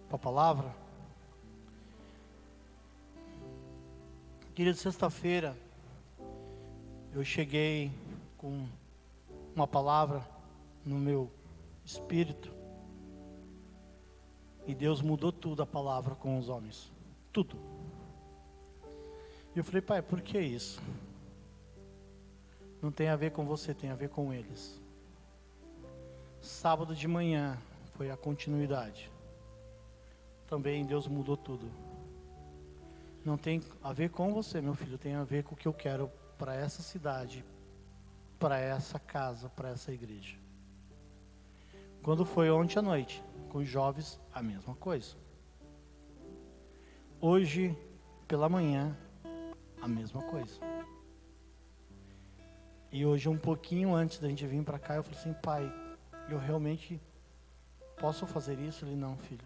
para a palavra. Querida, sexta-feira eu cheguei com uma palavra no meu espírito e Deus mudou tudo a palavra com os homens, tudo. E eu falei: Pai, por que isso? Não tem a ver com você, tem a ver com eles. Sábado de manhã foi a continuidade. Também Deus mudou tudo. Não tem a ver com você, meu filho, tem a ver com o que eu quero para essa cidade, para essa casa, para essa igreja. Quando foi ontem à noite, com os jovens, a mesma coisa. Hoje, pela manhã, a mesma coisa. E hoje, um pouquinho antes da gente vir para cá, eu falei assim: Pai, eu realmente posso fazer isso? Ele: não, filho.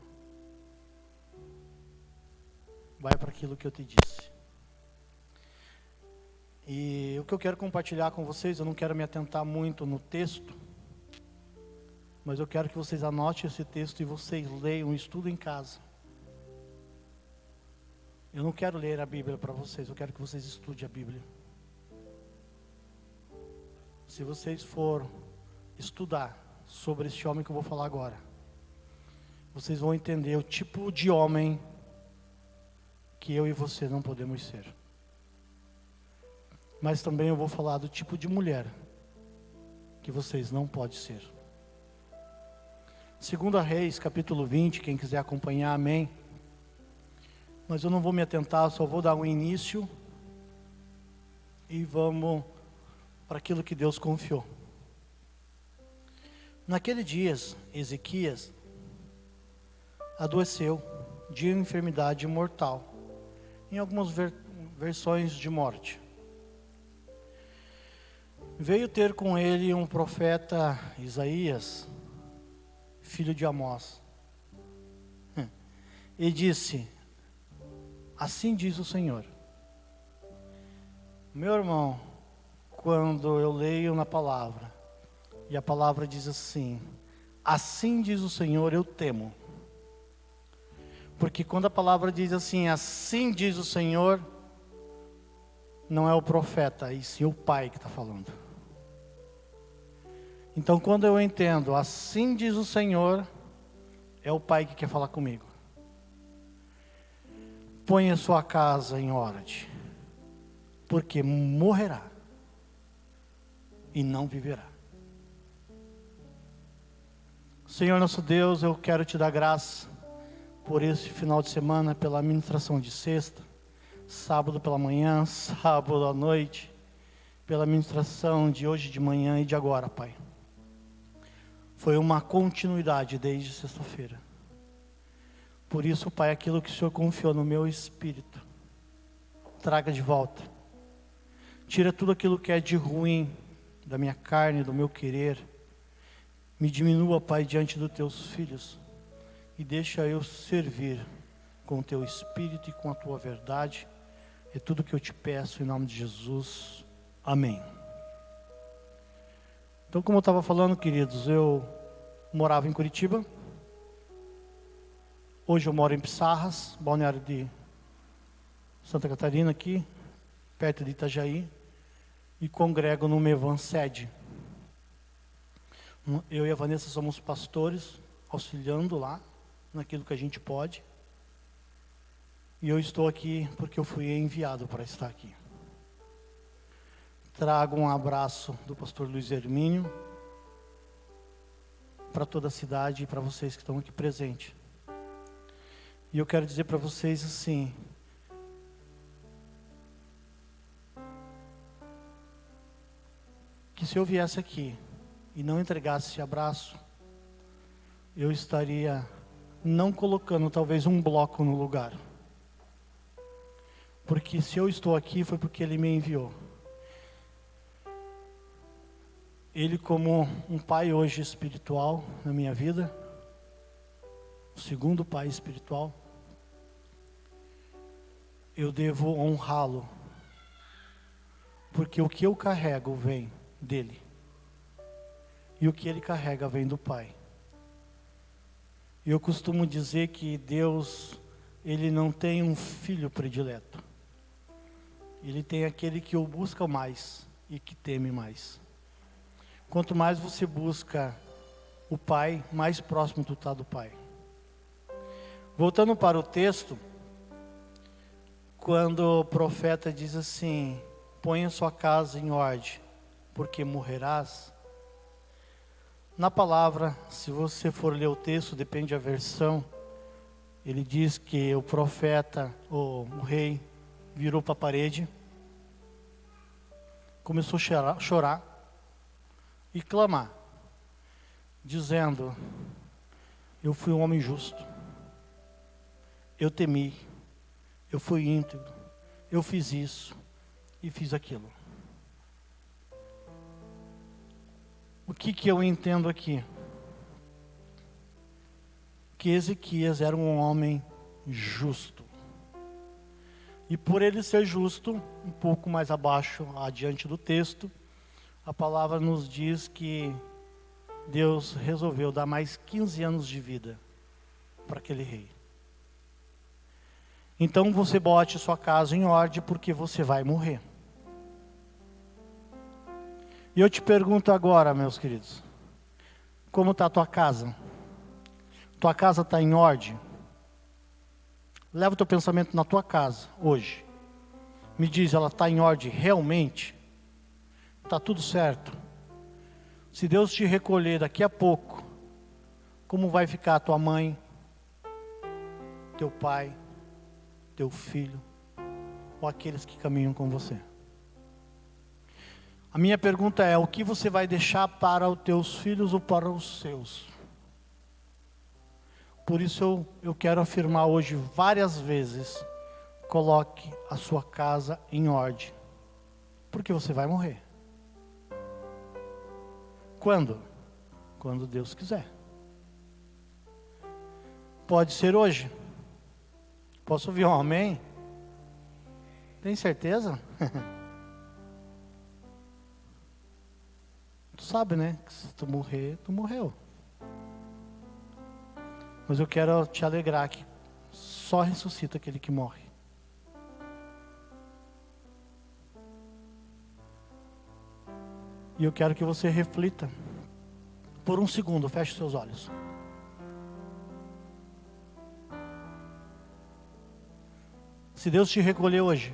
Vai para aquilo que eu te disse. E o que eu quero compartilhar com vocês, eu não quero me atentar muito no texto, mas eu quero que vocês anotem esse texto e vocês leiam, estudem em casa. Eu não quero ler a Bíblia para vocês, eu quero que vocês estudem a Bíblia. Se vocês for estudar sobre este homem que eu vou falar agora, vocês vão entender o tipo de homem que eu e você não podemos ser. Mas também eu vou falar do tipo de mulher que vocês não podem ser. 2 Reis, capítulo 20, quem quiser acompanhar, amém. Mas eu não vou me atentar, só vou dar um início e vamos para aquilo que Deus confiou. Naquele dias, Ezequias adoeceu de enfermidade mortal, em algumas versões de morte. Veio ter com ele um profeta Isaías, filho de Amós, e disse: assim diz o Senhor. Meu irmão, quando eu leio na palavra, e a palavra diz assim: assim diz o Senhor, eu temo. Porque quando a palavra diz assim: assim diz o Senhor, não é o profeta, e sim o pai que está falando. Então quando eu entendo, assim diz o Senhor, é o pai que quer falar comigo. Põe a sua casa em ordem, porque morrerá e não viverá. Senhor nosso Deus, eu quero te dar graça por esse final de semana, pela ministração de sexta, sábado pela manhã, sábado à noite, pela ministração de hoje de manhã e de agora, Pai. Foi uma continuidade desde sexta-feira. Por isso, Pai, aquilo que o Senhor confiou no meu espírito, traga de volta. Tira tudo aquilo que é de ruim da minha carne, do meu querer. Me diminua, Pai, diante dos teus filhos. E deixa eu servir com o teu espírito e com a tua verdade. É tudo que eu te peço em nome de Jesus. Amém. Então, como eu estava falando, queridos, eu morava em Curitiba. Hoje eu moro em Pissarras, balneário de Santa Catarina, aqui, perto de Itajaí. E congrego no Mevan Sede. Eu e a Vanessa somos pastores, auxiliando lá, naquilo que a gente pode. E eu estou aqui porque eu fui enviado para estar aqui. Trago um abraço do pastor Luiz Hermínio para toda a cidade e para vocês que estão aqui presentes. E eu quero dizer para vocês assim: que se eu viesse aqui e não entregasse esse abraço, eu estaria não colocando talvez um bloco no lugar. Porque se eu estou aqui foi porque Ele me enviou. Ele, como um pai hoje espiritual na minha vida, o segundo pai espiritual, eu devo honrá-lo. Porque o que eu carrego vem dele. E o que ele carrega vem do Pai. E eu costumo dizer que Deus, Ele não tem um filho predileto. Ele tem aquele que o busca mais e que teme mais. Quanto mais você busca o Pai, mais próximo tu está do Pai. Voltando para o texto, quando o profeta diz assim: ponha sua casa em ordem, porque morrerás. Na palavra, se você for ler o texto, depende da versão, ele diz que o profeta, o rei, virou para a parede, começou a chorar e clamar, dizendo: eu fui um homem justo, eu temi, eu fui íntegro, eu fiz isso e fiz aquilo. O que eu entendo aqui? Que Ezequias era um homem justo. E por ele ser justo, um pouco mais abaixo, adiante do texto, a palavra nos diz que Deus resolveu dar mais 15 anos de vida para aquele rei. Então você bote sua casa em ordem, porque você vai morrer. E eu te pergunto agora, meus queridos, como está a tua casa? Tua casa está em ordem? Leva o teu pensamento na tua casa, hoje. Me diz, ela está em ordem realmente? Está tudo certo? Se Deus te recolher daqui a pouco, como vai ficar a tua mãe, teu pai, teu filho, ou aqueles que caminham com você? A minha pergunta é: o que você vai deixar para os teus filhos ou para os seus? Por isso eu quero afirmar hoje várias vezes: coloque a sua casa em ordem, porque você vai morrer. Quando? Quando Deus quiser. Pode ser hoje. Posso ouvir um amém? Tem certeza? Tu sabe, né? Que se tu morrer, tu morreu. Mas eu quero te alegrar que só ressuscita aquele que morre. E eu quero que você reflita por um segundo, feche seus olhos. Se Deus te recolher hoje,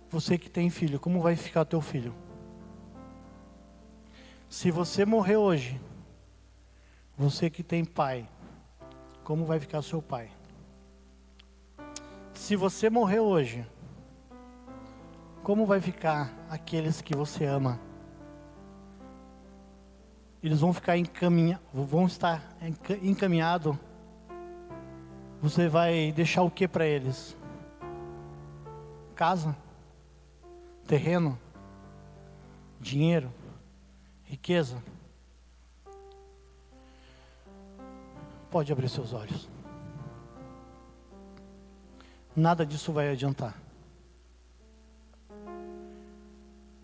você que tem filho, como vai ficar teu filho? Se você morrer hoje, você que tem pai, como vai ficar seu pai? Se você morrer hoje, como vai ficar aqueles que você ama? Eles vão ficar vão estar encaminhados. Você vai deixar o que para eles? Casa? Terreno? Dinheiro? Riqueza? Pode abrir seus olhos. Nada disso vai adiantar.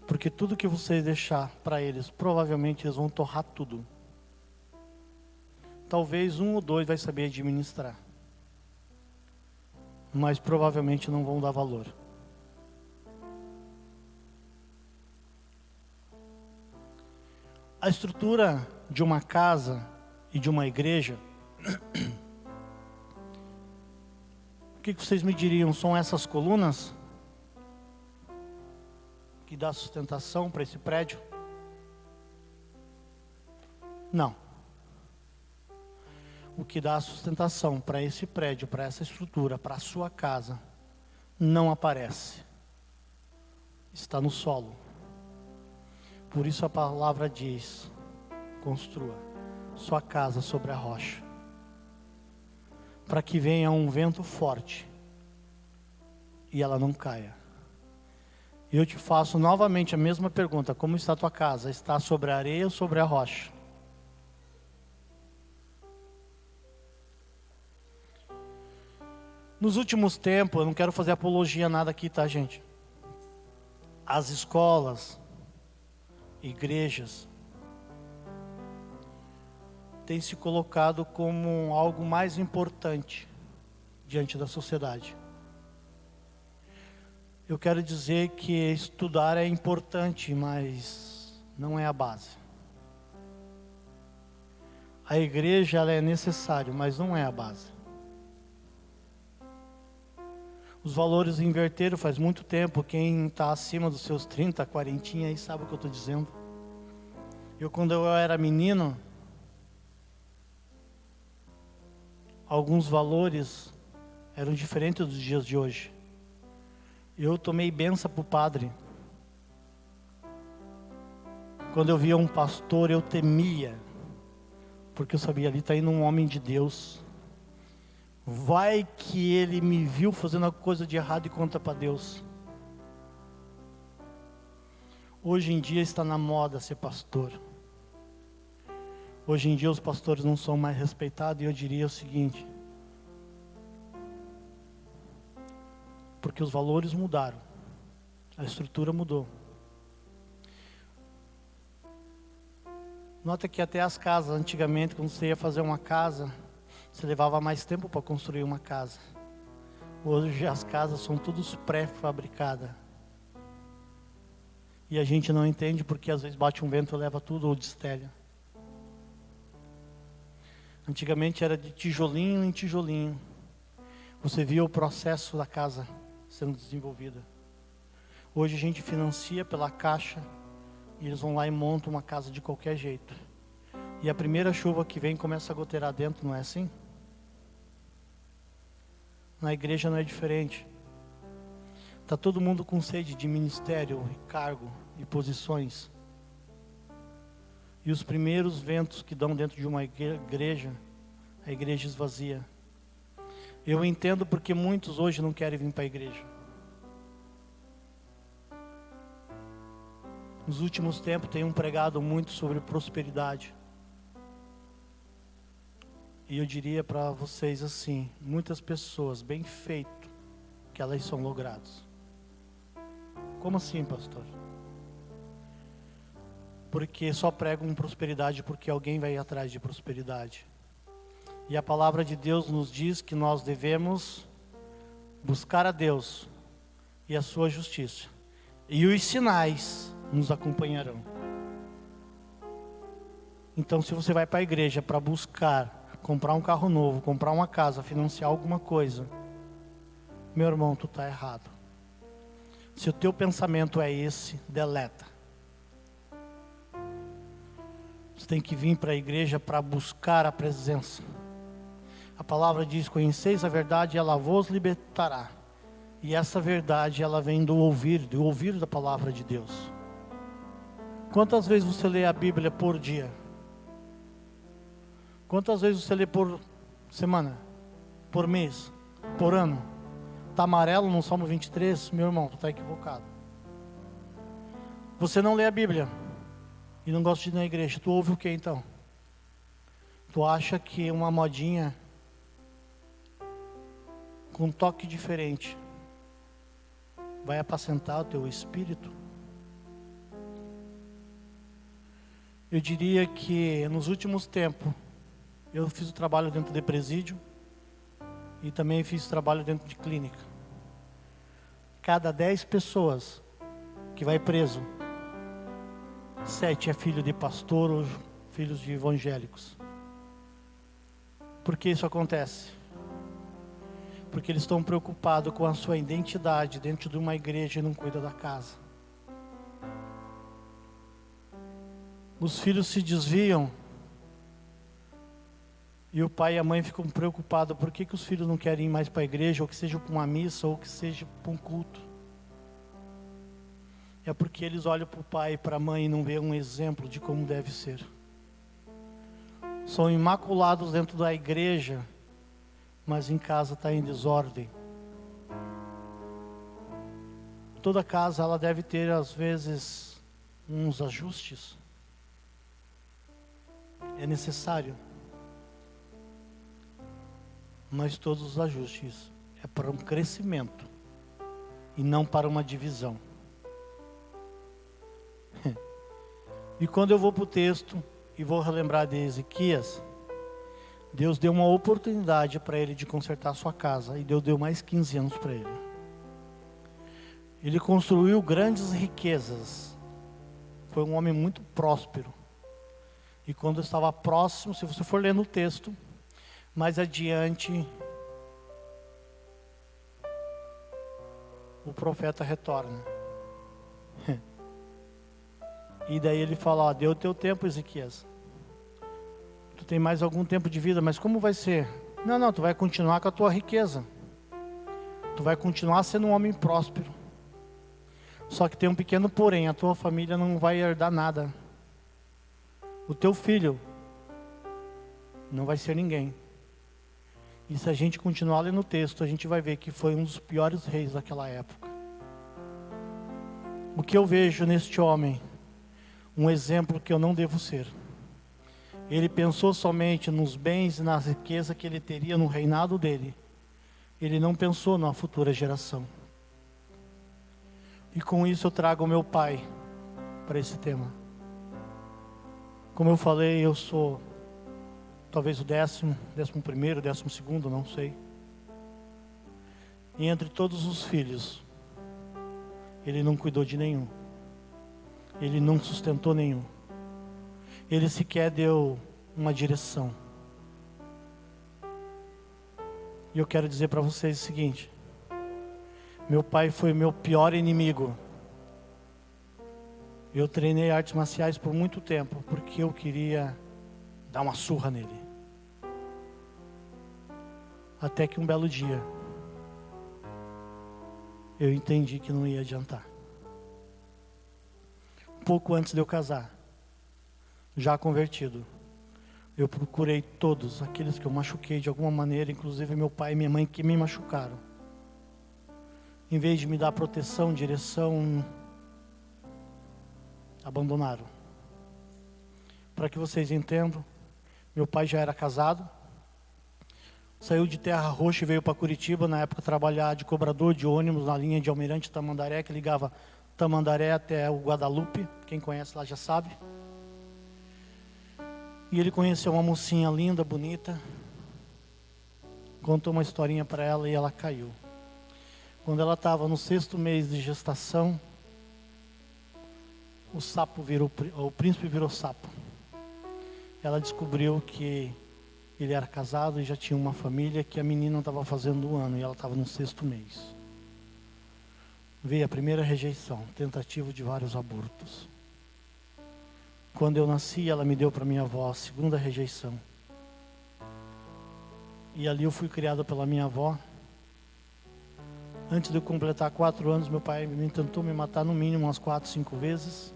Porque tudo que você deixar para eles, provavelmente eles vão torrar tudo. Talvez um ou dois vai saber administrar, mas provavelmente não vão dar valor. A estrutura de uma casa e de uma igreja, o que vocês me diriam? São essas colunas que dá sustentação para esse prédio? Não. O que dá sustentação para esse prédio, para essa estrutura, para a sua casa, não aparece. Está no solo. Por isso a palavra diz: construa sua casa sobre a rocha, para que venha um vento forte e ela não caia. Eu te faço novamente a mesma pergunta: como está a tua casa? Está sobre a areia ou sobre a rocha? Nos últimos tempos, eu não quero fazer apologia a nada aqui, tá, gente? As escolas, igrejas, tem se colocado como algo mais importante diante da sociedade. Eu quero dizer que estudar é importante, mas não é a base. A igreja ela é necessária, mas não é a base. Os valores inverteram faz muito tempo. Quem está acima dos seus 30, 40 aí sabe o que eu estou dizendo. Quando eu era menino, alguns valores eram diferentes dos dias de hoje. Eu tomei benção para o padre. Quando eu via um pastor, eu temia, porque eu sabia, ali está indo um homem de Deus. Vai que ele me viu fazendo a coisa de errado e conta para Deus. Hoje em dia está na moda ser pastor. Hoje em dia os pastores não são mais respeitados, e eu diria o seguinte: porque os valores mudaram, a estrutura mudou. Nota que até as casas, antigamente, quando você ia fazer uma casa, você levava mais tempo para construir uma casa. Hoje as casas são todas pré-fabricadas. E a gente não entende porque às vezes bate um vento e leva tudo ou destelha. Antigamente era de tijolinho em tijolinho. Você via o processo da casa sendo desenvolvida. Hoje a gente financia pela Caixa e eles vão lá e montam uma casa de qualquer jeito. E a primeira chuva que vem começa a goteirar dentro, não é assim? Na igreja não é diferente. Está todo mundo com sede de ministério, cargo e posições. E os primeiros ventos que dão dentro de uma igreja, a igreja esvazia. Eu entendo porque muitos hoje não querem vir para a igreja. Nos últimos tempos tenho pregado muito sobre prosperidade. E eu diria para vocês assim, muitas pessoas, bem feito, que elas são logradas. Como assim, pastor? Porque só pregam prosperidade porque alguém vai atrás de prosperidade. E a palavra de Deus nos diz que nós devemos buscar a Deus e a sua justiça. E os sinais nos acompanharão. Então, se você vai para a igreja para buscar comprar um carro novo, comprar uma casa, financiar alguma coisa, meu irmão, tu está errado. Se o teu pensamento é esse, deleta. Você tem que vir para a igreja para buscar a presença. A palavra diz: conheceis a verdade e ela vos libertará. E essa verdade, ela vem do ouvir da palavra de Deus. Quantas vezes você lê a Bíblia por dia? Quantas vezes você lê por semana? Por mês? Por ano? Está amarelo no Salmo 23? Meu irmão, tu está equivocado. Você não lê a Bíblia e não gosta de ir na igreja, tu ouve o que então? Tu acha que uma modinha com um toque diferente vai apacentar o teu espírito? Eu diria que nos últimos tempos eu fiz o trabalho dentro de presídio e também fiz trabalho dentro de clínica. Cada 10 pessoas que vai preso, 7 é filho de pastor ou filhos de evangélicos. Por que isso acontece? Porque eles estão preocupados com a sua identidade dentro de uma igreja e não cuidam da casa. Os filhos se desviam e o pai e a mãe ficam preocupados. Por que os filhos não querem ir mais para a igreja, ou que seja para uma missa, ou que seja para um culto? É porque eles olham para o pai e para a mãe e não veem um exemplo de como deve ser. São imaculados dentro da igreja, mas em casa está em desordem. Toda casa ela deve ter às vezes uns ajustes. É necessário. Mas todos os ajustes é para um crescimento e não para uma divisão. E quando eu vou para o texto e vou relembrar de Ezequias, Deus deu uma oportunidade para ele de consertar a sua casa, e Deus deu mais 15 anos para ele. Ele construiu grandes riquezas, foi um homem muito próspero. E quando estava próximo, se você for ler no texto, mais adiante, o profeta retorna. E daí ele fala, ó, deu o teu tempo, Ezequias. Tu tem mais algum tempo de vida, mas como vai ser? Não, tu vai continuar com a tua riqueza. Tu vai continuar sendo um homem próspero. Só que tem um pequeno porém, a tua família não vai herdar nada. O teu filho não vai ser ninguém. E se a gente continuar lendo o texto, a gente vai ver que foi um dos piores reis daquela época. O que eu vejo neste homem, um exemplo que eu não devo ser. Ele pensou somente nos bens e na riqueza que ele teria no reinado dele. Ele não pensou na futura geração. E com isso eu trago o meu pai para esse tema. Como eu falei, eu sou talvez o 11º, 12º, não sei. E entre todos os filhos, ele não cuidou de nenhum. Ele não sustentou nenhum. Ele sequer deu uma direção. E eu quero dizer para vocês o seguinte: meu pai foi meu pior inimigo. Eu treinei artes marciais por muito tempo, porque eu queria dar uma surra nele. Até que um belo dia, eu entendi que não ia adiantar. Pouco antes de eu casar, já convertido, eu procurei todos aqueles que eu machuquei de alguma maneira, inclusive meu pai e minha mãe que me machucaram. Em vez de me dar proteção, direção, abandonaram. Para que vocês entendam, meu pai já era casado, saiu de Terra Roxa e veio para Curitiba, na época trabalhar de cobrador de ônibus na linha de Almirante Tamandaré, que ligava Tamandaré até o Guadalupe, quem conhece lá já sabe. E ele conheceu uma mocinha linda, bonita, contou uma historinha para ela e ela caiu. Quando ela estava no 6º mês de gestação, o príncipe virou sapo. Ela descobriu que ele era casado e já tinha uma família, que a menina estava fazendo 1 ano e ela estava no 6º mês. Veio a primeira rejeição, tentativa de vários abortos. Quando eu nasci, ela me deu para minha avó a 2ª rejeição. E ali eu fui criado pela minha avó. Antes de eu completar 4 anos, meu pai tentou me matar no mínimo umas 4, 5 vezes.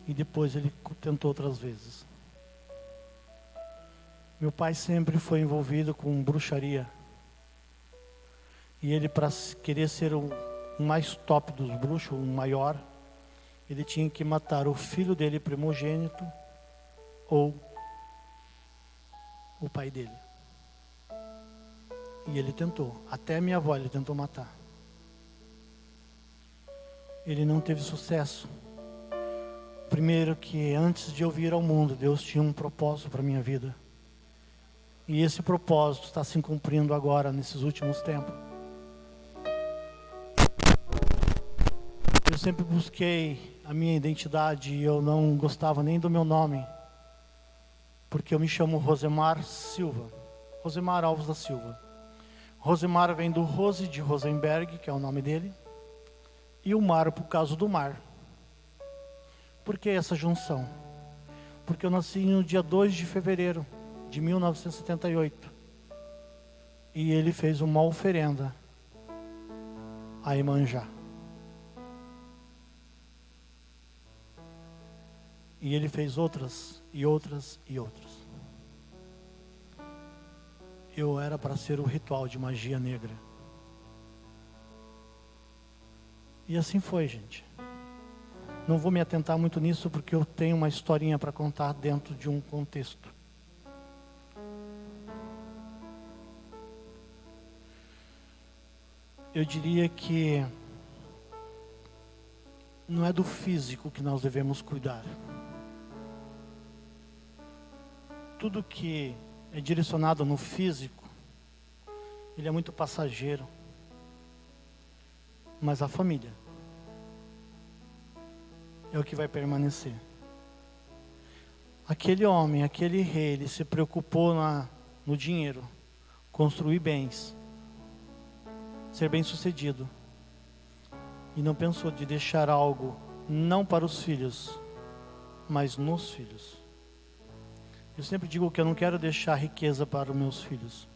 E depois ele tentou outras vezes. Meu pai sempre foi envolvido com bruxaria. E ele, para querer ser o mais top dos bruxos, o maior, ele tinha que matar o filho dele primogênito ou o pai dele. E ele tentou, até minha avó ele tentou matar. Ele não teve sucesso. Primeiro que antes de eu vir ao mundo, Deus tinha um propósito para a minha vida. E esse propósito está se cumprindo agora, nesses últimos tempos. Eu sempre busquei a minha identidade e eu não gostava nem do meu nome. Porque eu me chamo Rosemar Silva. Rosemar Alves da Silva. Rosemar vem do Rose de Rosenberg, que é o nome dele. E o mar por causa do mar. Por que essa junção? Porque eu nasci no dia 2 de fevereiro de 1978. E ele fez uma oferenda a Iemanjá. E ele fez outras, e outras, e outras. Eu era para ser o ritual de magia negra. E assim foi, gente. Não vou me atentar muito nisso, porque eu tenho uma historinha para contar dentro de um contexto. Eu diria que não é do físico que nós devemos cuidar. Tudo que é direcionado no físico, ele é muito passageiro. Mas a família é o que vai permanecer. Aquele homem, aquele rei, ele se preocupou no dinheiro, construir bens, ser bem-sucedido. E não pensou de deixar algo, não para os filhos, mas nos filhos. Eu sempre digo que eu não quero deixar riqueza para os meus filhos,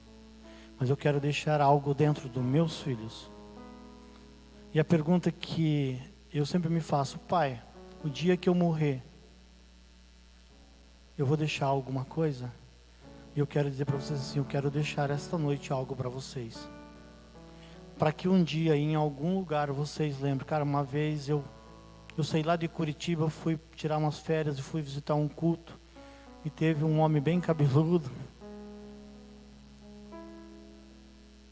mas eu quero deixar algo dentro dos meus filhos. E a pergunta que eu sempre me faço: pai, o dia que eu morrer, eu vou deixar alguma coisa? E eu quero dizer para vocês assim: eu quero deixar esta noite algo para vocês, para que um dia em algum lugar vocês lembrem. Cara, uma vez eu saí lá de Curitiba, fui tirar umas férias e fui visitar um culto, e teve um homem bem cabeludo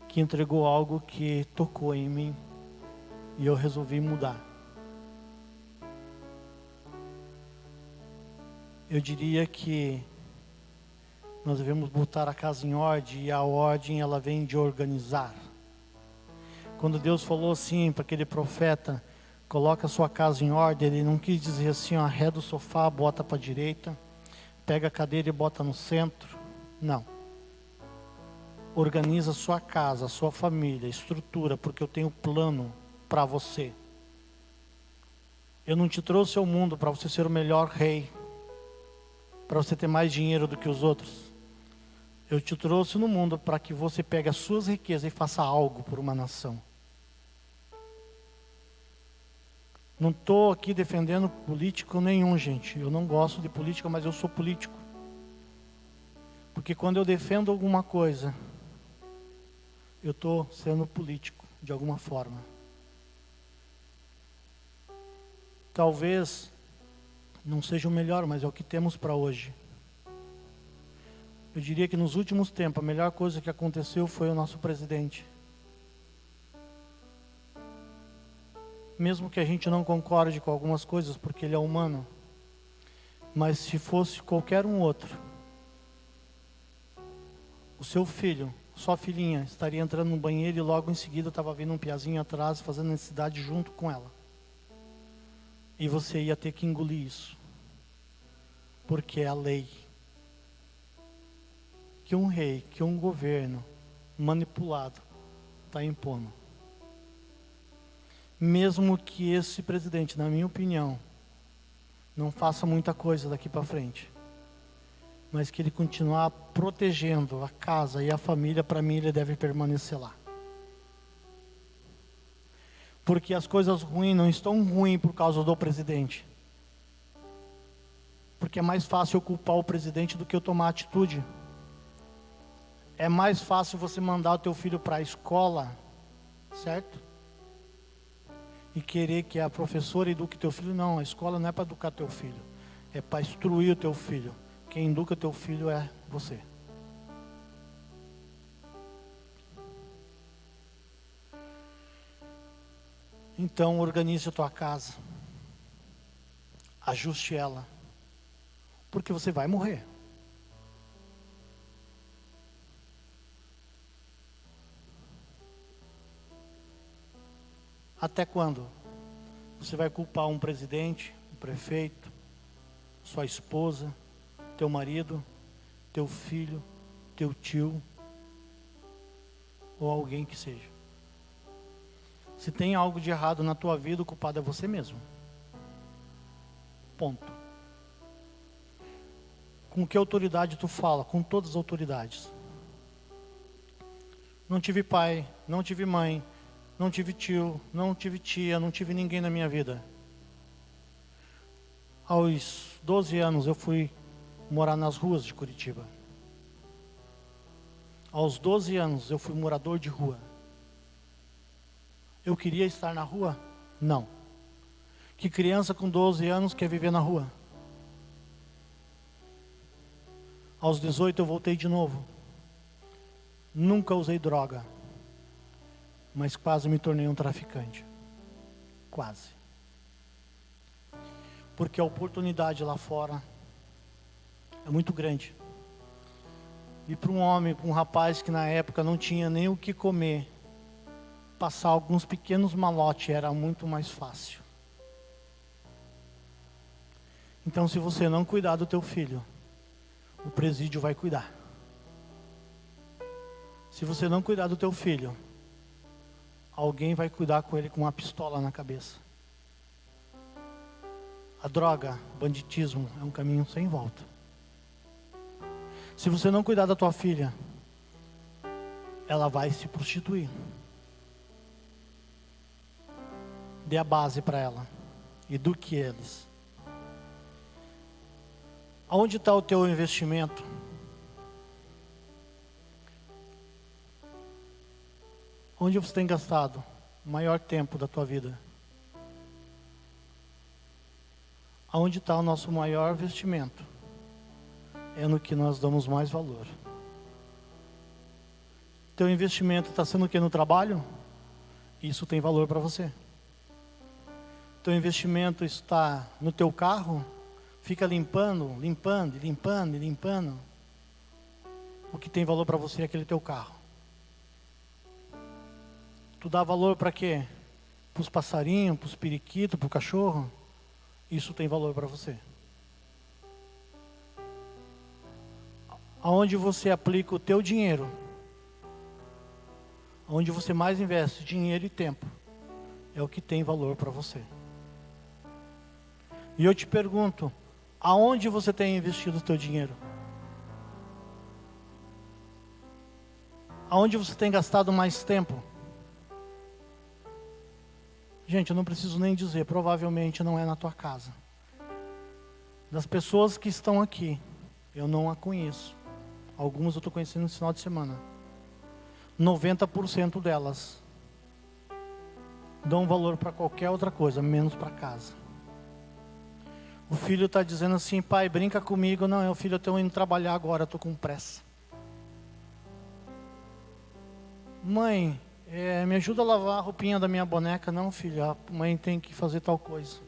que entregou algo que tocou em mim, e eu resolvi mudar. Eu diria que nós devemos botar a casa em ordem, e a ordem ela vem de organizar. Quando Deus falou assim para aquele profeta: coloca a sua casa em ordem, Ele não quis dizer assim, ó, arreda o sofá, bota para a direita, pega a cadeira e bota no centro. Não. Organiza a sua casa, a sua família, estrutura, porque eu tenho plano para você. Eu não te trouxe ao mundo para você ser o melhor rei, para você ter mais dinheiro do que os outros. Eu te trouxe no mundo para que você pegue as suas riquezas e faça algo por uma nação. Não estou aqui defendendo político nenhum, gente. Eu não gosto de política, mas eu sou político. Porque quando eu defendo alguma coisa, eu estou sendo político, de alguma forma. Talvez não seja o melhor, mas é o que temos para hoje. Eu diria que nos últimos tempos, a melhor coisa que aconteceu foi o nosso presidente. Mesmo que a gente não concorde com algumas coisas, porque ele é humano, mas se fosse qualquer um outro, o seu filho, sua filhinha, estaria entrando no banheiro e logo em seguida estava vindo um piazinho atrás, fazendo necessidade junto com ela. E você ia ter que engolir isso, porque é a lei. Que um rei, que um governo manipulado está impondo. Mesmo que esse presidente, na minha opinião, não faça muita coisa daqui para frente, mas que ele continuar protegendo a casa e a família, para mim ele deve permanecer lá. Porque as coisas ruins não estão ruins por causa do presidente. Porque é mais fácil eu culpar o presidente do que eu tomar atitude. É mais fácil você mandar o teu filho para a escola, certo? E querer que a professora eduque teu filho. Não, a escola não é para educar teu filho, é para instruir o teu filho. Quem educa teu filho é você. Então organize a tua casa, ajuste ela, porque você vai morrer. Até quando você vai culpar um presidente, um prefeito, sua esposa, teu marido, teu filho, teu tio, ou alguém que seja? Se tem algo de errado na tua vida, o culpado é você mesmo. Ponto. Com que autoridade tu fala? Com todas as autoridades. Não tive pai, não tive mãe, não tive tio, não tive tia, não tive ninguém na minha vida. Aos 12 anos eu fui morar nas ruas de Curitiba. Aos 12 anos eu fui morador de rua. Eu queria estar na rua? Não. Que criança com 12 anos quer viver na rua? Aos 18 eu voltei de novo. Nunca usei droga, mas quase me tornei um traficante. Quase. Porque a oportunidade lá fora é muito grande. E para um homem, para um rapaz que na época não tinha nem o que comer, passar alguns pequenos malotes era muito mais fácil. Então, se você não cuidar do teu filho, o presídio vai cuidar. Se você não cuidar do teu filho, alguém vai cuidar com ele com uma pistola na cabeça. A droga, o banditismo é um caminho sem volta. Se você não cuidar da tua filha, ela vai se prostituir. Dê a base para ela. Eduque eles. Aonde está o teu investimento? Onde você tem gastado o maior tempo da tua vida? Aonde está o nosso maior investimento? É no que nós damos mais valor. Teu investimento está sendo o que no trabalho? Isso tem valor para você. Teu investimento está no teu carro? Fica limpando. O que tem valor para você é aquele teu carro. Tu dá valor para quê? Para os passarinhos, para os periquitos, para o cachorro? Isso tem valor para você. Aonde você aplica o teu dinheiro, onde você mais investe dinheiro e tempo, é o que tem valor para você. E eu te pergunto, aonde você tem investido o teu dinheiro? Aonde você tem gastado mais tempo? Gente, eu não preciso nem dizer, provavelmente não é na tua casa. Das pessoas que estão aqui, eu não a conheço. Algumas eu estou conhecendo no final de semana. 90% delas dão valor para qualquer outra coisa, menos para casa. O filho está dizendo assim, pai, brinca comigo. Não, filho, eu estou indo trabalhar agora, estou com pressa. Mãe, me ajuda a lavar a roupinha da minha boneca. Não, filho, a mãe tem que fazer tal coisa.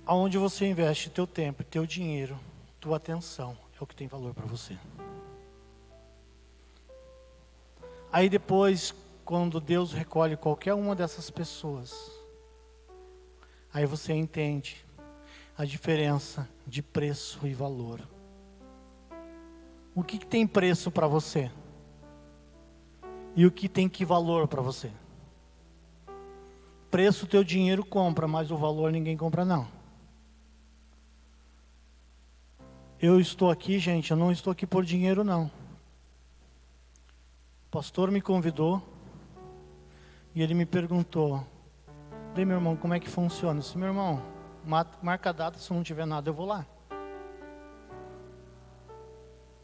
Aonde você investe teu tempo, teu dinheiro, tua atenção, é o que tem valor para você. Aí depois, quando Deus recolhe qualquer uma dessas pessoas, aí você entende a diferença de preço e valor. O que tem preço para você? E o que tem que valor para você? Preço teu dinheiro compra, mas o valor ninguém compra não. Eu estou aqui, gente, eu não estou aqui por dinheiro não. O pastor me convidou e ele me perguntou, daí meu irmão, como é que funciona? Eu disse, meu irmão, marca a data, se não tiver nada eu vou lá.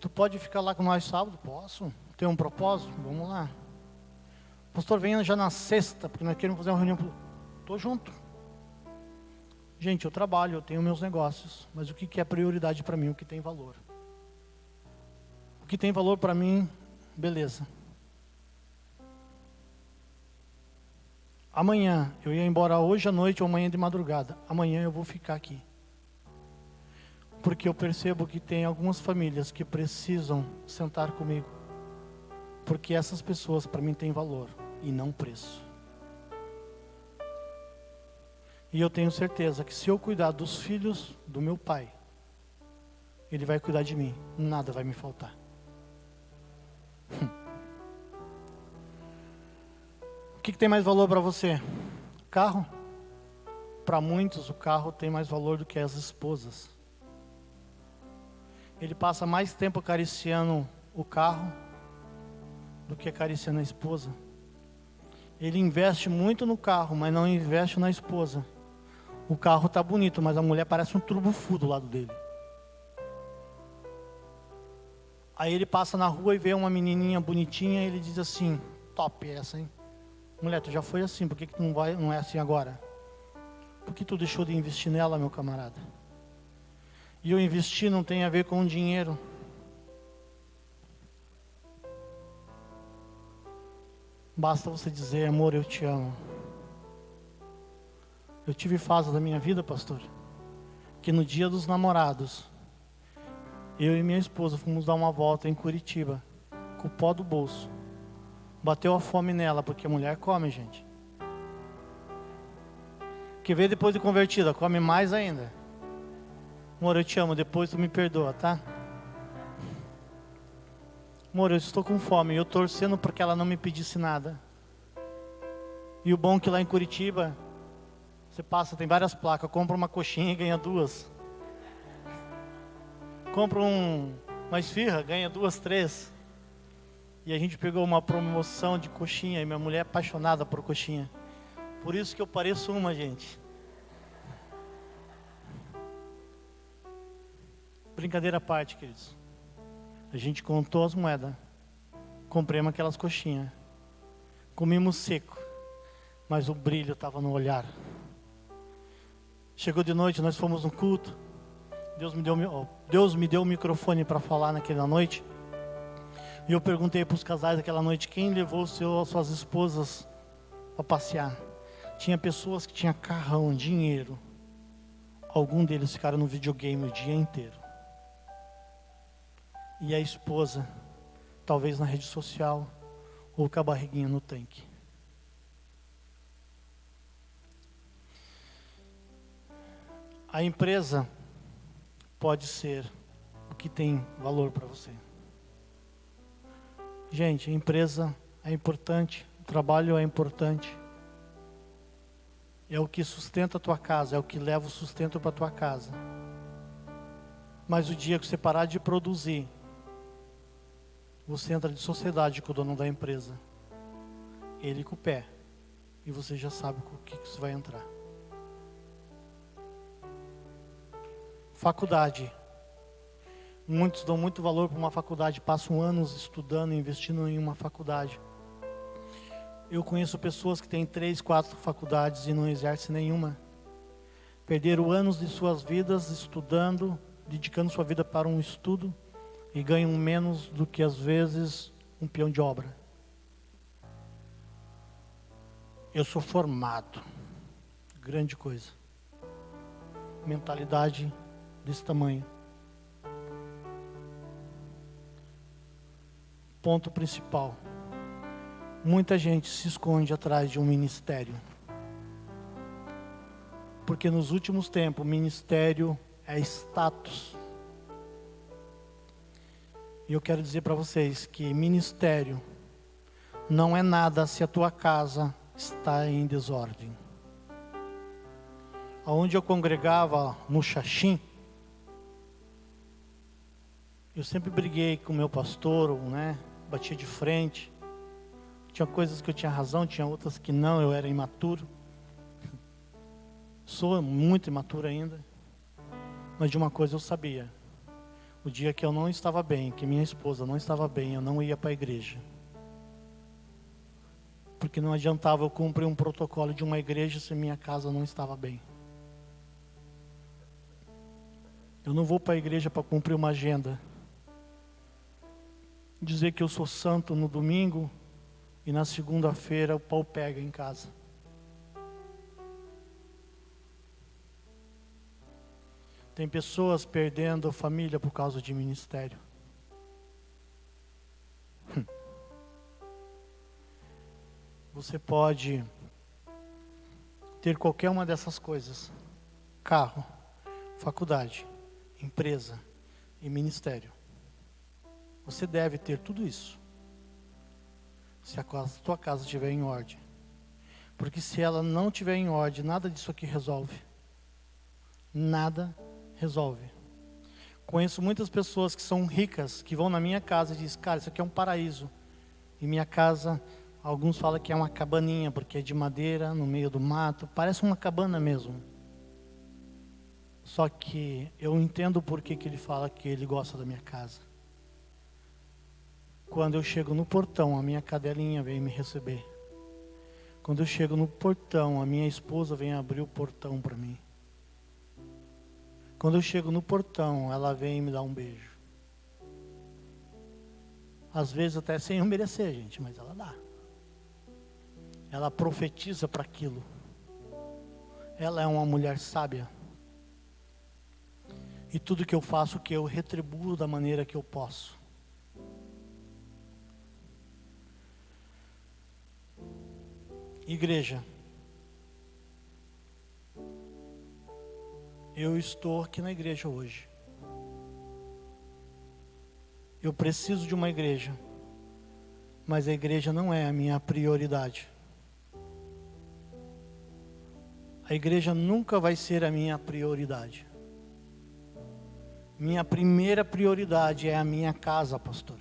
Tu pode ficar lá com nós sábado? Posso. Tem um propósito? Vamos lá. Pastor, venha já na sexta, porque nós queremos fazer uma reunião. Estou junto. Gente, eu trabalho, eu tenho meus negócios, mas o que é prioridade para mim? O que tem valor? O que tem valor para mim, beleza. Amanhã, eu ia embora hoje à noite ou amanhã de madrugada. Amanhã eu vou ficar aqui. Porque eu percebo que tem algumas famílias que precisam sentar comigo. Porque essas pessoas para mim têm valor e não preço. E eu tenho certeza que se eu cuidar dos filhos do meu pai, ele vai cuidar de mim, nada vai me faltar. O que tem mais valor para você? Carro? Para muitos o carro tem mais valor do que as esposas. Ele passa mais tempo acariciando o carro do que acariciando a esposa. Ele investe muito no carro, mas não investe na esposa. O carro está bonito, mas a mulher parece um turbo-fu do lado dele. Aí ele passa na rua e vê uma menininha bonitinha e ele diz assim, top essa, hein? Mulher, tu já foi assim, por que tu não é assim agora? Por que tu deixou de investir nela, meu camarada? E eu investir não tem a ver com dinheiro. Basta você dizer, amor, eu te amo. Eu tive fase da minha vida, pastor, que no dia dos namorados, eu e minha esposa fomos dar uma volta em Curitiba, com o pó do bolso. Bateu a fome nela, porque a mulher come, gente. Que veio depois de convertida, come mais ainda. Amor, eu te amo, depois tu me perdoa, tá? Amor, eu estou com fome, eu torcendo para que ela não me pedisse nada. E o bom é que lá em Curitiba, você passa, tem várias placas, compra uma coxinha e ganha 2. Compra uma esfirra, ganha 2, 3. E a gente pegou uma promoção de coxinha, e minha mulher é apaixonada por coxinha. Por isso que eu pareço uma, gente. Brincadeira à parte, queridos. A gente contou as moedas. Compramos aquelas coxinhas. Comemos seco. Mas o brilho estava no olhar. Chegou de noite, nós fomos no culto. Deus me deu o microfone para falar naquela noite. E eu perguntei para os casais daquela noite, quem levou suas esposas para passear? Tinha pessoas que tinham carrão, dinheiro. Alguns deles ficaram no videogame o dia inteiro. E a esposa, talvez na rede social, ou com a barriguinha no tanque. A empresa pode ser o que tem valor para você. Gente, a empresa é importante, o trabalho é importante. É o que sustenta a tua casa, é o que leva o sustento para a tua casa. Mas o dia que você parar de produzir, você entra de sociedade com o dono da empresa. Ele com o pé. E você já sabe com o que você vai entrar. Faculdade. Muitos dão muito valor para uma faculdade, passam anos estudando, investindo em uma faculdade. Eu conheço pessoas que têm 3, 4 faculdades e não exercem nenhuma. Perderam anos de suas vidas estudando, dedicando sua vida para um estudo e ganham menos do que às vezes um peão de obra. Eu sou formado. Grande coisa. Mentalidade desse tamanho. Ponto principal. Muita gente se esconde atrás de um ministério. Porque nos últimos tempos, o ministério é status. E eu quero dizer para vocês que ministério não é nada se a tua casa está em desordem. Aonde eu congregava no Xaxim, eu sempre briguei com o meu pastor, né? Batia de frente. Tinha coisas que eu tinha razão, tinha outras que não, eu era imaturo. Sou muito imaturo ainda. Mas de uma coisa eu sabia. O dia que eu não estava bem, que minha esposa não estava bem, eu não ia para a igreja. Porque não adiantava eu cumprir um protocolo de uma igreja se minha casa não estava bem. Eu não vou para a igreja para cumprir uma agenda. Dizer que eu sou santo no domingo e na segunda-feira o pau pega em casa. Tem pessoas perdendo a família por causa de ministério. Você pode ter qualquer uma dessas coisas: carro, faculdade, empresa e ministério. Você deve ter tudo isso, se a tua casa estiver em ordem. Porque se ela não estiver em ordem, nada disso aqui resolve. Nada resolve. Conheço muitas pessoas que são ricas, que vão na minha casa e dizem: cara, isso aqui é um paraíso. E minha casa, alguns falam que é uma cabaninha, porque é de madeira, no meio do mato. Parece uma cabana mesmo. Só que eu entendo por que ele fala que ele gosta da minha casa. Quando eu chego no portão, a minha cadelinha vem me receber. Quando eu chego no portão, a minha esposa vem abrir o portão para mim. Quando eu chego no portão, ela vem me dar um beijo. Às vezes até sem eu merecer, gente, mas ela dá. Ela profetiza para aquilo. ela é uma mulher sábia. E tudo que eu faço, que eu retribuo da maneira que eu posso. Igreja, eu estou aqui na igreja hoje. Eu preciso de uma igreja, mas a igreja não é a minha prioridade. A igreja nunca vai ser a minha prioridade. Minha primeira prioridade é a minha casa, pastor.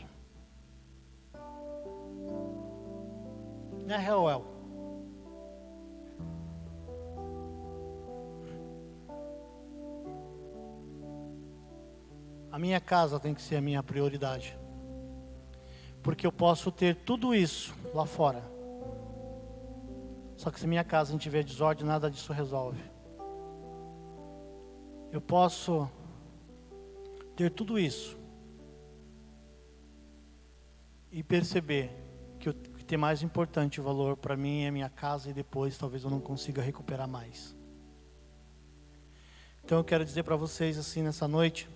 Né, Reuel? A minha casa tem que ser a minha prioridade. Porque eu posso ter tudo isso lá fora. Só que se minha casa não tiver desordem, nada disso resolve. Eu posso ter tudo isso e perceber que o que tem mais importante valor para mim é a minha casa, e depois talvez eu não consiga recuperar mais. Então eu quero dizer para vocês assim nessa noite,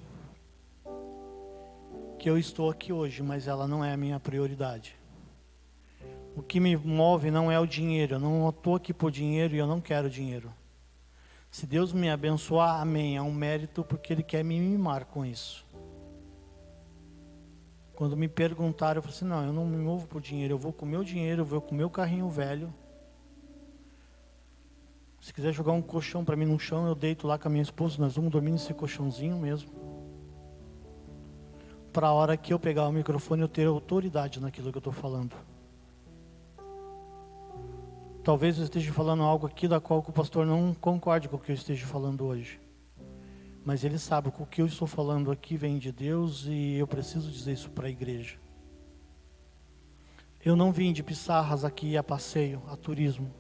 que eu estou aqui hoje, mas ela não é a minha prioridade. O que me move não é o dinheiro. Eu não estou aqui por dinheiro e eu não quero dinheiro. Se Deus me abençoar, amém, é um mérito, porque Ele quer me mimar com isso. Quando me perguntaram, eu falei assim, não, eu não me movo por dinheiro, eu vou com o meu dinheiro, eu vou com o meu carrinho velho. Se quiser jogar um colchão para mim no chão, eu deito lá com a minha esposa, nós vamos dormir nesse colchãozinho mesmo. Para a hora que eu pegar o microfone, eu ter autoridade naquilo que eu estou falando. Talvez eu esteja falando algo aqui da qual o pastor não concorde com o que eu esteja falando hoje. Mas ele sabe que o que eu estou falando aqui vem de Deus e eu preciso dizer isso para a igreja. Eu não vim de Pissarras aqui a passeio, a turismo.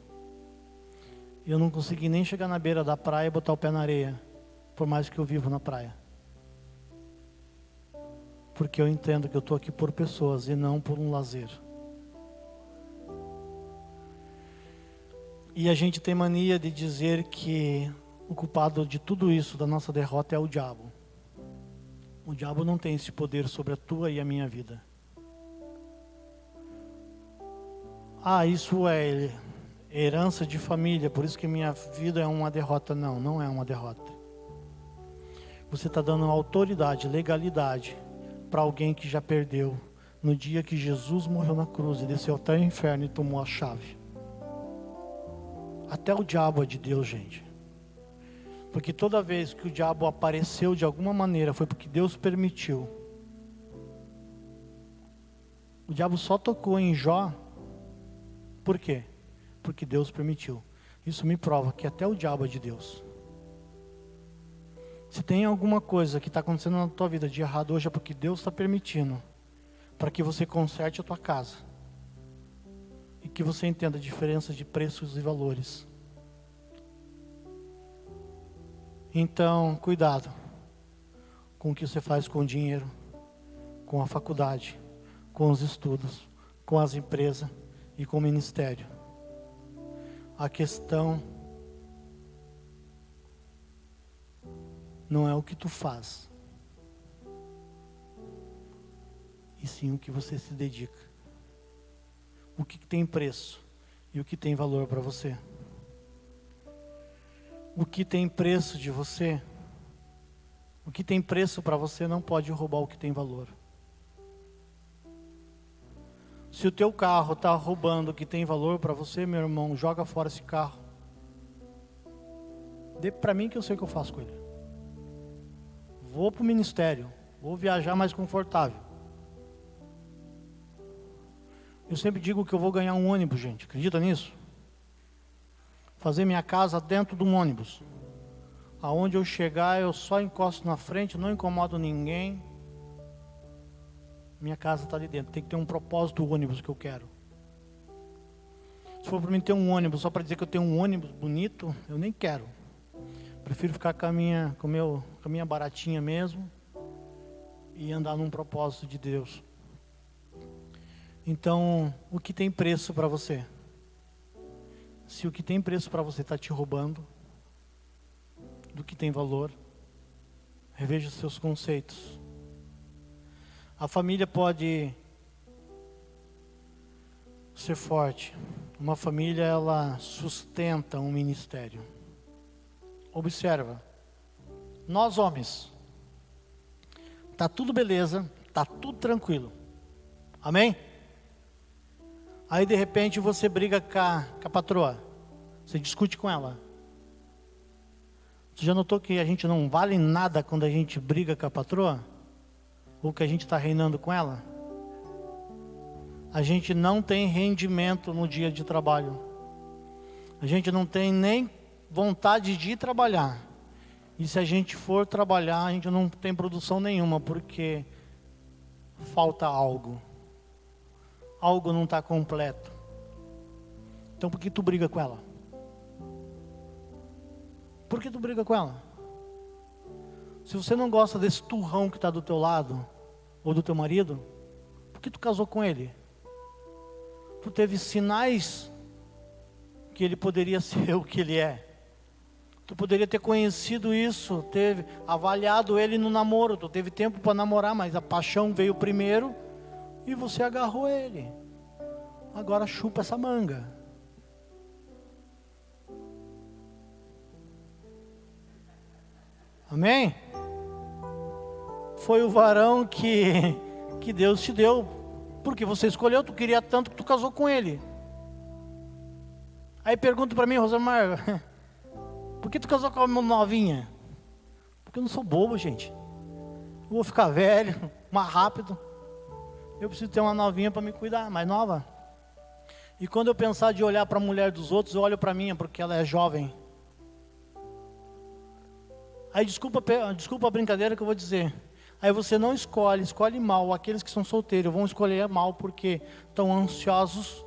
Eu não consegui nem chegar na beira da praia e botar o pé na areia, por mais que eu vivo na praia. Porque eu entendo que eu estou aqui por pessoas e não por um lazer. E a gente tem mania de dizer que o culpado de tudo isso, da nossa derrota, é o diabo. O diabo não tem esse poder sobre a tua e a minha vida. Ah, isso é herança de família, por isso que minha vida é uma derrota. Não, não é uma derrota. Você está dando autoridade, legalidade para alguém que já perdeu no dia que Jesus morreu na cruz e desceu até o inferno e tomou a chave. Até o diabo é de Deus, gente. Porque toda vez que o diabo apareceu de alguma maneira foi porque Deus permitiu. O diabo só tocou em Jó. Por quê? Porque Deus permitiu. Isso me prova que até o diabo é de Deus. Se tem alguma coisa que está acontecendo na tua vida de errado hoje, é porque Deus está permitindo, para que você conserte a tua casa. E que você entenda a diferença de preços e valores. Então, cuidado com o que você faz com o dinheiro, com a faculdade, com os estudos, com as empresas e com o ministério. A questão não é o que tu faz, e sim o que você se dedica. O que tem preço e o que tem valor para você. O que tem preço de você, o que tem preço para você não pode roubar o que tem valor. Se o teu carro está roubando o que tem valor para você, meu irmão, joga fora esse carro. Dê para mim que eu sei o que eu faço com ele. Vou para o ministério, vou viajar mais confortável. Eu sempre digo que eu vou ganhar um ônibus, gente, acredita nisso? Fazer minha casa dentro de um ônibus. Aonde eu chegar, eu só encosto na frente, não incomodo ninguém. Minha casa está ali dentro, tem que ter um propósito do ônibus que eu quero. Se for para mim ter um ônibus, só para dizer que eu tenho um ônibus bonito, eu nem quero. Prefiro ficar com a minha baratinha mesmo e andar num propósito de Deus. Então, o que tem preço para você? Se o que tem preço para você está te roubando, do que tem valor. Reveja os seus conceitos. A família pode ser forte. Uma família, ela sustenta um ministério. Observa. Nós homens, tá tudo beleza, tá tudo tranquilo. Amém? Aí de repente você briga com a patroa. Você discute com ela. Você já notou que a gente não vale nada quando a gente briga com a patroa? Ou que a gente está reinando com ela? A gente não tem rendimento no dia de trabalho. A gente não tem nem vontade de ir trabalhar. E se a gente for trabalhar, a gente não tem produção nenhuma, porque falta algo. Algo não está completo. Então por que tu briga com ela? Por que tu briga com ela? Se você não gosta desse turrão que está do teu lado, ou do teu marido, por que tu casou com ele? Tu teve sinais que ele poderia ser o que ele é. Tu poderia ter conhecido isso, teve avaliado ele no namoro. Tu teve tempo para namorar, mas a paixão veio primeiro e você agarrou ele. Agora chupa essa manga. Amém? Foi o varão que Deus te deu, porque você escolheu, tu queria tanto que tu casou com ele. Aí pergunta para mim, Rosamar, por que tu casou com uma novinha? Porque eu não sou bobo, gente. Eu vou ficar velho, mais rápido. Eu preciso ter uma novinha para me cuidar, mais nova. E quando eu pensar de olhar para a mulher dos outros, eu olho para a minha, porque ela é jovem. Aí desculpa a brincadeira que eu vou dizer. Aí você não escolhe mal. Aqueles que são solteiros vão escolher mal porque estão ansiosos.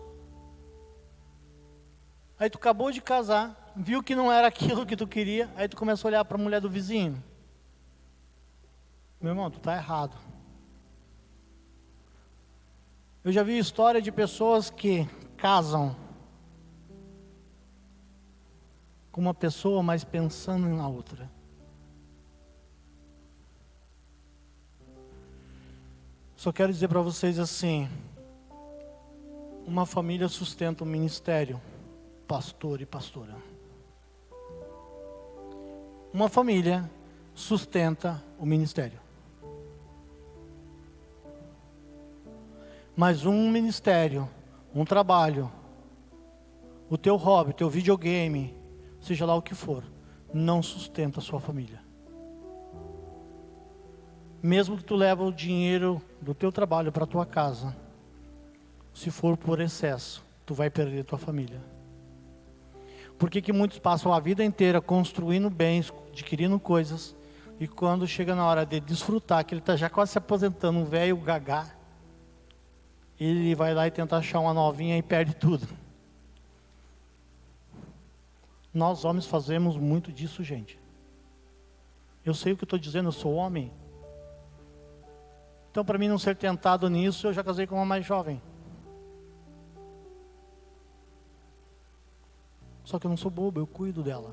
Aí tu acabou de casar, viu que não era aquilo que tu queria, aí tu começa a olhar para a mulher do vizinho. Meu irmão, tu está errado. Eu já vi história de pessoas que casam com uma pessoa, mas pensando na outra. Só quero dizer para vocês assim, uma família sustenta um ministério, pastor e pastora. Uma família sustenta o ministério. Mas um ministério, um trabalho, o teu hobby, o teu videogame, seja lá o que for, não sustenta a sua família. Mesmo que tu leve o dinheiro do teu trabalho para a tua casa, se for por excesso, tu vai perder a tua família. Por que muitos passam a vida inteira construindo bens, adquirindo coisas, e quando chega na hora de desfrutar, que ele está já quase se aposentando, um velho gagá, ele vai lá e tenta achar uma novinha e perde tudo. Nós homens fazemos muito disso, gente. Eu sei o que eu estou dizendo, eu sou homem. Então, para mim não ser tentado nisso, eu já casei com uma mais jovem. Só que eu não sou bobo, eu cuido dela.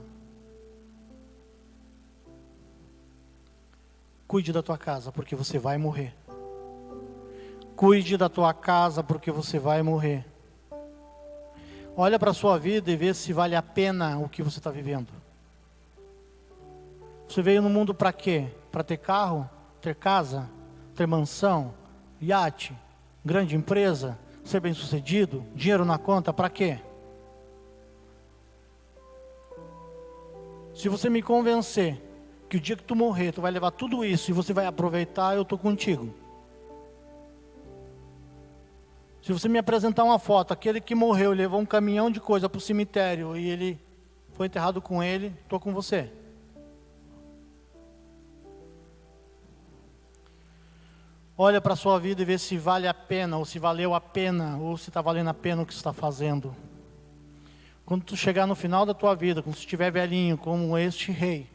Cuide da tua casa, porque você vai morrer. Cuide da tua casa, porque você vai morrer. Olha para a sua vida e vê se vale a pena o que você está vivendo. Você veio no mundo para quê? Para ter carro, ter casa, ter mansão, iate, grande empresa, ser bem sucedido, dinheiro na conta, para quê? Se você me convencer que o dia que tu morrer, tu vai levar tudo isso e você vai aproveitar, eu estou contigo. Se você me apresentar uma foto, aquele que morreu, levou um caminhão de coisa para o cemitério e ele foi enterrado com ele, estou com você. Olha para a sua vida e vê se vale a pena, ou se valeu a pena, ou se está valendo a pena o que você está fazendo. Quando tu chegar no final da tua vida, quando você estiver velhinho, como este rei,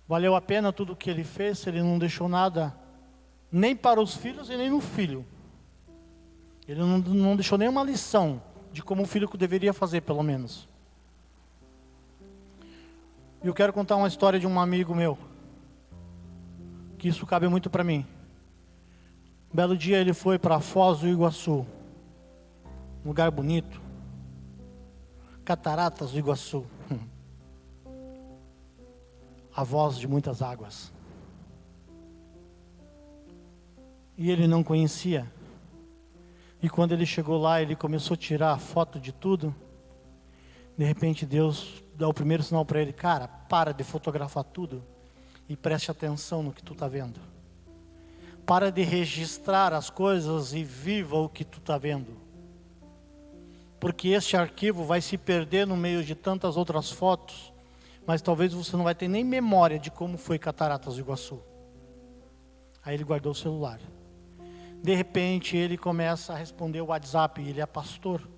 valeu a pena tudo o que ele fez, se ele não deixou nada, nem para os filhos e nem no filho. Ele não deixou nenhuma lição de como o filho deveria fazer, pelo menos. E eu quero contar uma história de um amigo meu, que isso cabe muito para mim. Um belo dia ele foi para Foz do Iguaçu, um lugar bonito, Cataratas do Iguaçu, a voz de muitas águas. E ele não conhecia. E quando ele chegou lá, ele começou a tirar foto de tudo. De repente Deus dá o primeiro sinal para ele: cara, para de fotografar tudo e preste atenção no que tu está vendo. Para de registrar as coisas e viva o que tu está vendo. Porque este arquivo vai se perder no meio de tantas outras fotos, mas talvez você não vai ter nem memória de como foi Cataratas do Iguaçu. Aí ele guardou o celular. De repente ele começa a responder o WhatsApp, ele é pastor.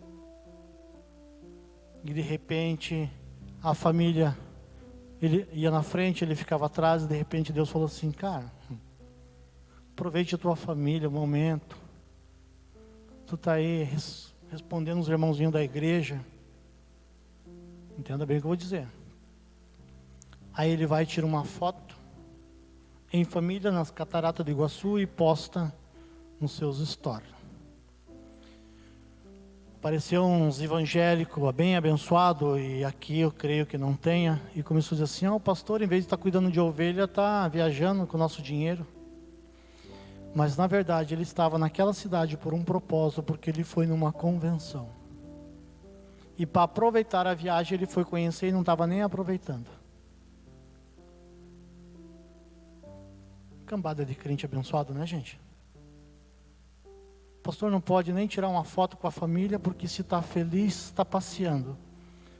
E de repente a família, ele ia na frente, ele ficava atrás, e de repente Deus falou assim: cara, aproveite a tua família, o momento. Tu está aí respondendo os irmãozinhos da igreja. Entenda bem o que eu vou dizer. Aí ele vai tirar uma foto em família nas Cataratas do Iguaçu e posta nos seus stories. Apareceu uns evangélicos bem abençoados, e aqui eu creio que não tenha, e começou a dizer assim: o pastor, em vez de estar cuidando de ovelha, está viajando com o nosso dinheiro. Mas na verdade ele estava naquela cidade por um propósito, porque ele foi numa convenção. E para aproveitar a viagem ele foi conhecer e não estava nem aproveitando. Cambada de crente abençoado, né, gente? O pastor não pode nem tirar uma foto com a família, porque se está feliz, está passeando.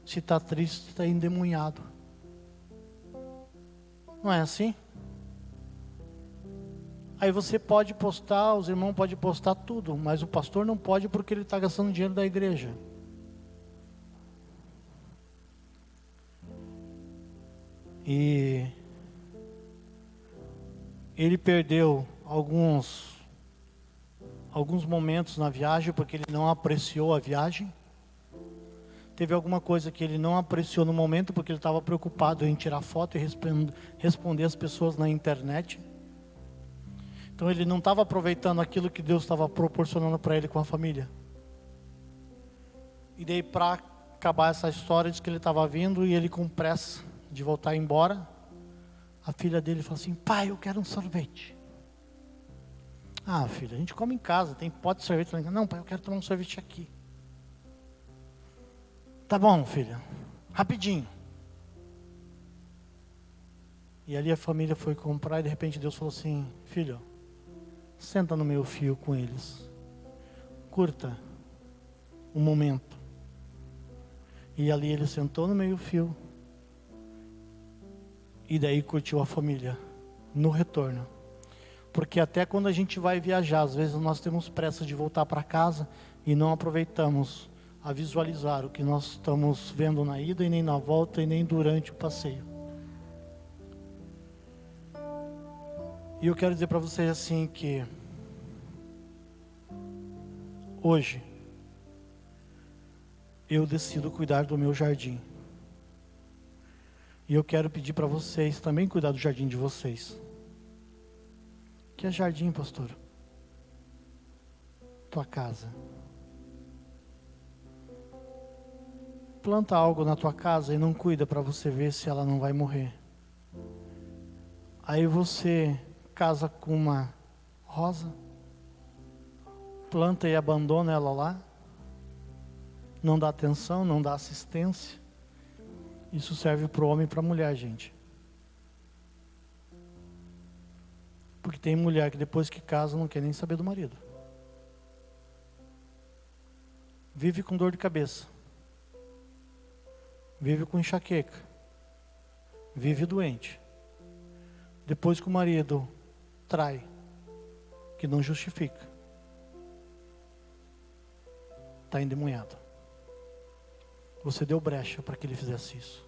Se está triste, está endemoniado. Não é assim? Aí você pode postar, os irmãos podem postar tudo, mas o pastor não pode, porque ele está gastando dinheiro da igreja. E ele perdeu alguns momentos na viagem, porque ele não apreciou a viagem. Teve alguma coisa que ele não apreciou no momento, porque ele estava preocupado em tirar foto e responder as pessoas na internet. Então ele não estava aproveitando aquilo que Deus estava proporcionando para ele com a família. E daí, para acabar essa história, diz que ele estava vindo e ele com pressa de voltar embora. A filha dele falou assim: pai, eu quero um sorvete. Ah, filha, a gente come em casa, tem pote de sorvete. Não, pai, eu quero tomar um sorvete aqui. Tá bom, filha, rapidinho. E ali a família foi comprar, e de repente Deus falou assim: filho, senta no meu fio com eles, curta um momento. E ali ele sentou no meio fio, e daí curtiu a família no retorno. Porque até quando a gente vai viajar, às vezes nós temos pressa de voltar para casa e não aproveitamos a visualizar o que nós estamos vendo na ida, e nem na volta, e nem durante o passeio. E eu quero dizer para vocês assim que hoje eu decido cuidar do meu jardim. E eu quero pedir para vocês também cuidar do jardim de vocês. Que é jardim, pastor? Tua casa. Planta algo na tua casa e não cuida para você ver se ela não vai morrer. Aí você casa com uma rosa, planta e abandona ela lá, não dá atenção, não dá assistência. Isso serve para o homem e para a mulher, gente. Porque tem mulher que depois que casa não quer nem saber do marido. Vive com dor de cabeça. Vive com enxaqueca. Vive doente. Depois que o marido trai, que não justifica, está endemoniado. Você deu brecha para que ele fizesse isso.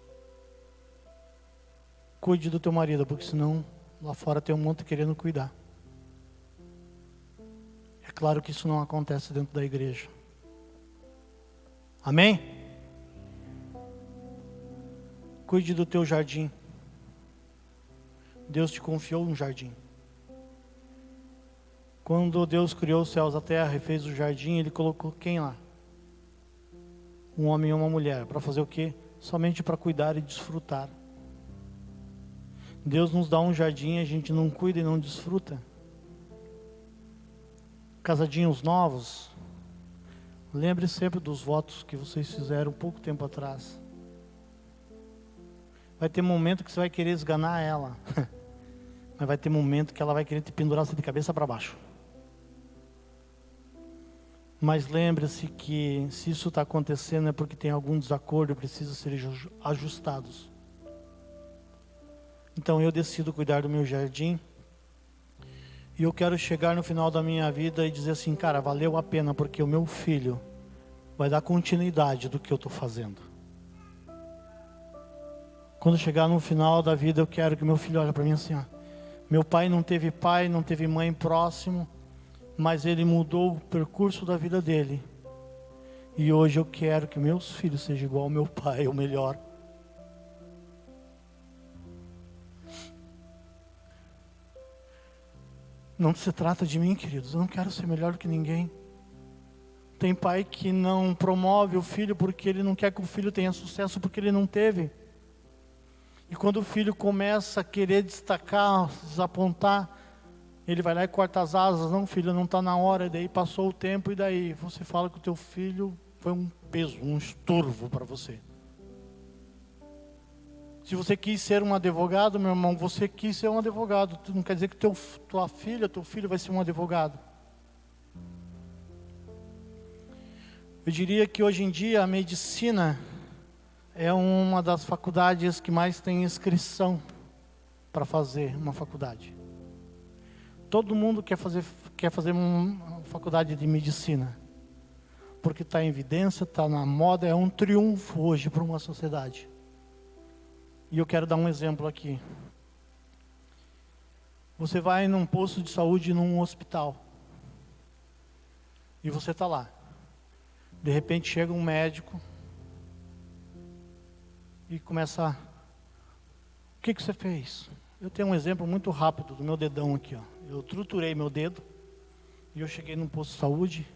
Cuide do teu marido, porque senão lá fora tem um monte querendo cuidar. É claro que isso não acontece dentro da igreja. Amém? Cuide do teu jardim. Deus te confiou um jardim. Quando Deus criou os céus e a terra e fez o jardim, Ele colocou quem lá? Um homem e uma mulher. Para fazer o quê? Somente para cuidar e desfrutar. Deus nos dá um jardim e a gente não cuida e não desfruta. Casadinhos novos, lembre sempre dos votos que vocês fizeram pouco tempo atrás. Vai ter momento que você vai querer esganar ela, mas vai ter momento que ela vai querer te pendurar de cabeça para baixo. Mas lembre-se que se isso está acontecendo é porque tem algum desacordo e precisa ser ajustados. Então eu decido cuidar do meu jardim. E eu quero chegar no final da minha vida e dizer assim, cara, valeu a pena porque o meu filho vai dar continuidade do que eu estou fazendo. Quando chegar no final da vida, eu quero que meu filho olhe para mim assim, ó, meu pai, não teve mãe próximo, mas ele mudou o percurso da vida dele. E hoje eu quero que meus filhos sejam igual ao meu pai, ou melhor. Não se trata de mim, queridos, eu não quero ser melhor do que ninguém. Tem pai que não promove o filho porque ele não quer que o filho tenha sucesso porque ele não teve. E quando o filho começa a querer destacar, desapontar, ele vai lá e corta as asas. Não, filho, não está na hora. E daí passou o tempo e daí você fala que o teu filho foi um peso, um estorvo para você. Se você quis ser um advogado, meu irmão, você quis ser um advogado. Não quer dizer que tua filha, teu filho vai ser um advogado. Eu diria que hoje em dia a medicina é uma das faculdades que mais tem inscrição para fazer uma faculdade. Todo mundo quer fazer uma faculdade de medicina, porque está em evidência, está na moda, é um triunfo hoje para uma sociedade. E eu quero dar um exemplo aqui. Você vai num posto de saúde, num hospital, e você está lá. De repente chega um médico e começa, o que você fez? Eu tenho um exemplo muito rápido do meu dedão aqui, ó. Eu triturei meu dedo e eu cheguei num posto de saúde.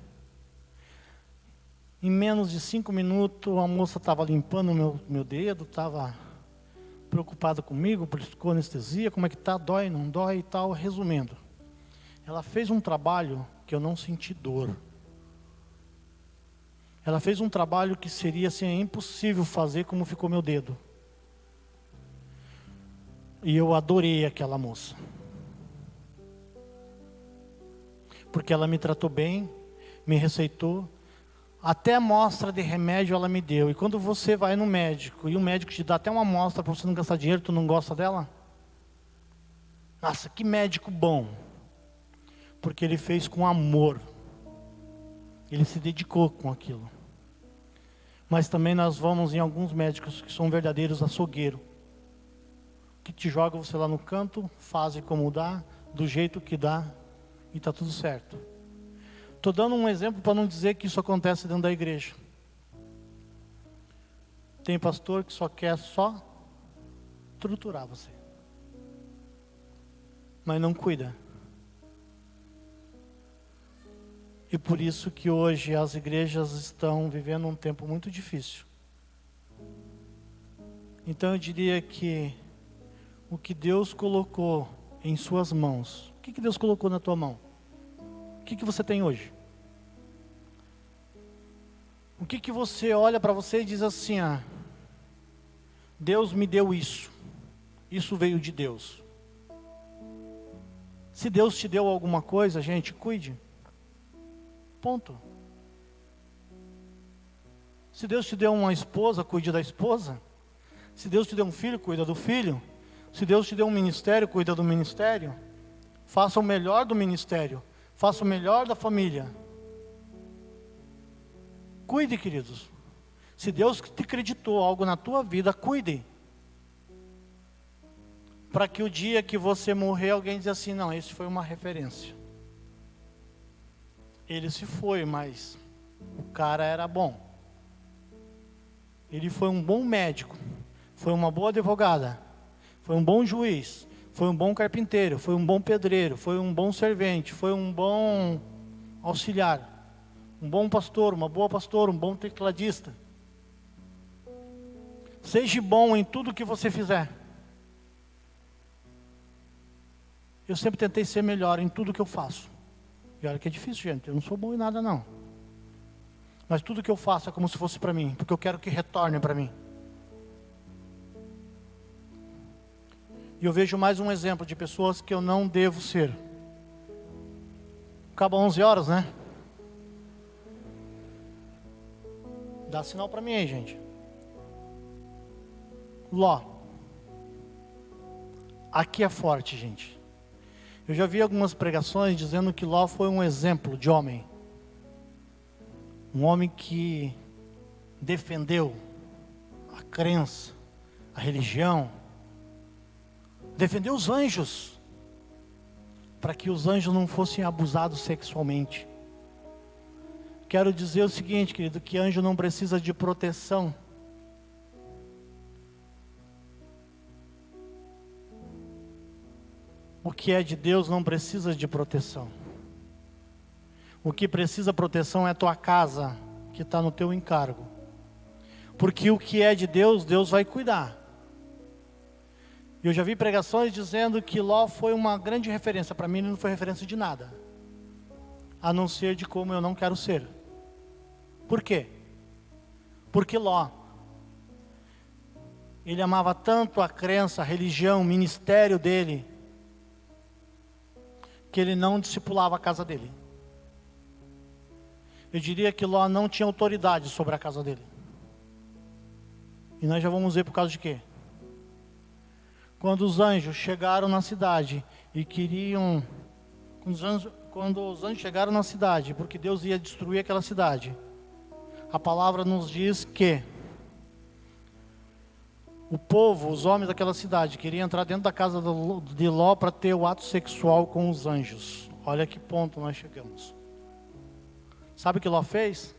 Em menos de 5 minutos a moça estava limpando o meu dedo, estava preocupada comigo, aplicou anestesia, como é que tá, dói, não dói e tal. Resumindo, ela fez um trabalho que eu não senti dor. Ela fez um trabalho que seria assim, impossível fazer como ficou meu dedo. E eu adorei aquela moça. Porque ela me tratou bem, me receitou. Até amostra de remédio ela me deu. E quando você vai no médico, e o médico te dá até uma amostra para você não gastar dinheiro, tu não gosta dela? Nossa, que médico bom. Porque ele fez com amor. Ele se dedicou com aquilo. Mas também nós vamos em alguns médicos que são verdadeiros açougueiros, que te jogam você lá no canto, fazem como dá, do jeito que dá, e está tudo certo. Estou dando um exemplo para não dizer que isso acontece dentro da igreja. Tem pastor que só quer torturar você, mas não cuida. E por isso que hoje as igrejas estão vivendo um tempo muito difícil. Então eu diria que o que Deus colocou em suas mãos, o que Deus colocou na tua mão? O que você tem hoje? O que você olha para você e diz assim, Deus me deu isso. Isso veio de Deus. Se Deus te deu alguma coisa, gente, cuide. Ponto. Se Deus te deu uma esposa, cuide da esposa. Se Deus te deu um filho, cuida do filho. Se Deus te deu um ministério, cuida do ministério. Faça o melhor do ministério. Faça o melhor da família. Cuide, queridos. Se Deus te acreditou algo na tua vida, cuide. Para que o dia que você morrer, alguém diz assim, não, esse foi uma referência. Ele se foi, mas o cara era bom. Ele foi um bom médico. foi uma boa advogada, foi um bom juiz, foi um bom carpinteiro, foi um bom pedreiro, foi um bom servente, foi um bom auxiliar, um bom pastor, uma boa pastora, um bom tecladista. Seja bom em tudo que você fizer. Eu sempre tentei ser melhor em tudo que eu faço. E olha que é difícil, gente, eu não sou bom em nada não. Mas tudo que eu faço é como se fosse para mim, porque eu quero que retorne para mim. E eu vejo mais um exemplo de pessoas que eu não devo ser. Acaba 11 horas, né? Dá sinal para mim aí, gente. Ló. Aqui é forte, gente. Eu já vi algumas pregações dizendo que Ló foi um exemplo de homem. Um homem que defendeu a crença, a religião, defendeu os anjos, para que os anjos não fossem abusados sexualmente. Quero dizer o seguinte, querido, que anjo não precisa de proteção. O que é de Deus não precisa de proteção. O que precisa proteção é a tua casa, que está no teu encargo. Porque o que é de Deus, Deus vai cuidar. Eu já vi pregações dizendo que Ló foi uma grande referência. Para mim ele não foi referência de nada, a não ser de como eu não quero ser. Por quê? Porque Ló, ele amava tanto a crença, a religião, o ministério dele, que ele não discipulava a casa dele. Eu diria que Ló não tinha autoridade sobre a casa dele. E nós já vamos ver por causa de quê? Quando os anjos chegaram na cidade e queriam... Quando os anjos chegaram na cidade, porque Deus ia destruir aquela cidade, a palavra nos diz que o povo, os homens daquela cidade, queriam entrar dentro da casa de Ló para ter o ato sexual com os anjos. Olha que ponto nós chegamos. Sabe o que Ló fez?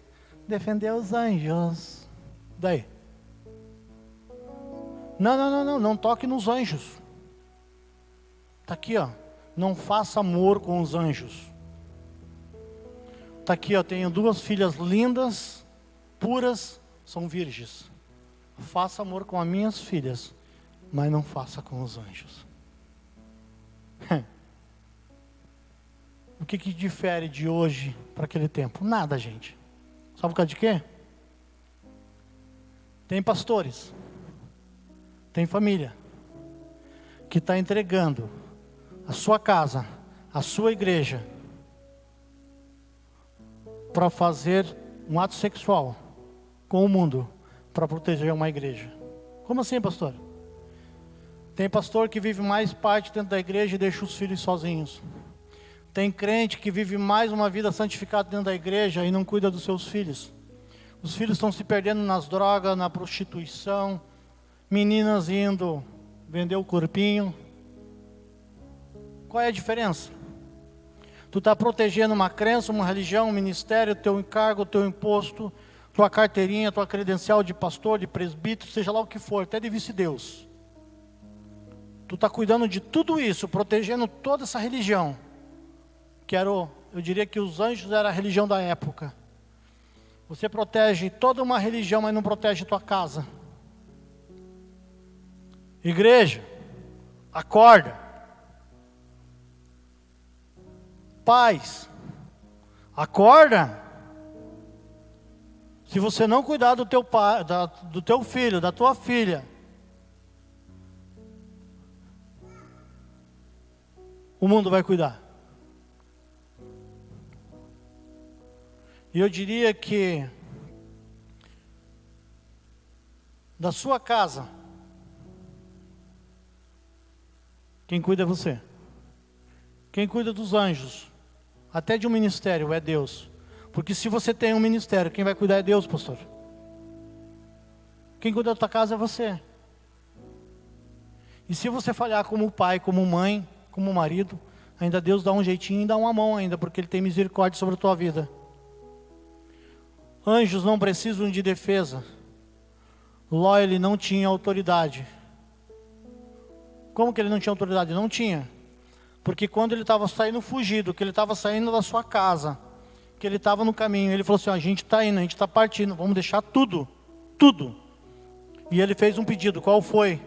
Defendeu os anjos. Daí? Não toque nos anjos. Está aqui, ó. Não faça amor com os anjos. Está aqui, ó. Tenho 2 filhas lindas, puras, são virgens. Faça amor com as minhas filhas, mas não faça com os anjos. O que difere de hoje para aquele tempo? Nada, gente. Sabe por causa de quê? Tem pastores, tem família, que está entregando a sua casa, a sua igreja, para fazer um ato sexual com o mundo, para proteger uma igreja. Como assim, pastor? Tem pastor que vive mais parte dentro da igreja e deixa os filhos sozinhos. Tem crente que vive mais uma vida santificada dentro da igreja e não cuida dos seus filhos. Os filhos estão se perdendo nas drogas, na prostituição, meninas indo vender o corpinho. Qual é a diferença? Tu está protegendo uma crença, uma religião, um ministério, teu encargo, teu imposto, tua carteirinha, tua credencial de pastor, de presbítero, seja lá o que for, até de vice-deus. Tu está cuidando de tudo isso, protegendo toda essa religião. Eu diria que os anjos eram a religião da época. Você protege toda uma religião, mas não protege tua casa. Igreja, acorda. Pais, acorda. Se você não cuidar do teu pai, do teu filho, da tua filha, o mundo vai cuidar. E eu diria que da sua casa, quem cuida é você. Quem cuida dos anjos, até de um ministério, é Deus. Porque se você tem um ministério, quem vai cuidar é Deus, pastor. Quem cuida da tua casa é você. E se você falhar como pai, como mãe, como marido, ainda Deus dá um jeitinho e dá uma mão ainda, porque Ele tem misericórdia sobre a tua vida. Anjos não precisam de defesa. Ló, ele não tinha autoridade. Como que ele não tinha autoridade? Não tinha. Porque quando ele estava saindo fugido, que ele estava saindo da sua casa, que ele estava no caminho, ele falou assim, a gente está indo, a gente está partindo, vamos deixar tudo, tudo. E ele fez um pedido, qual foi?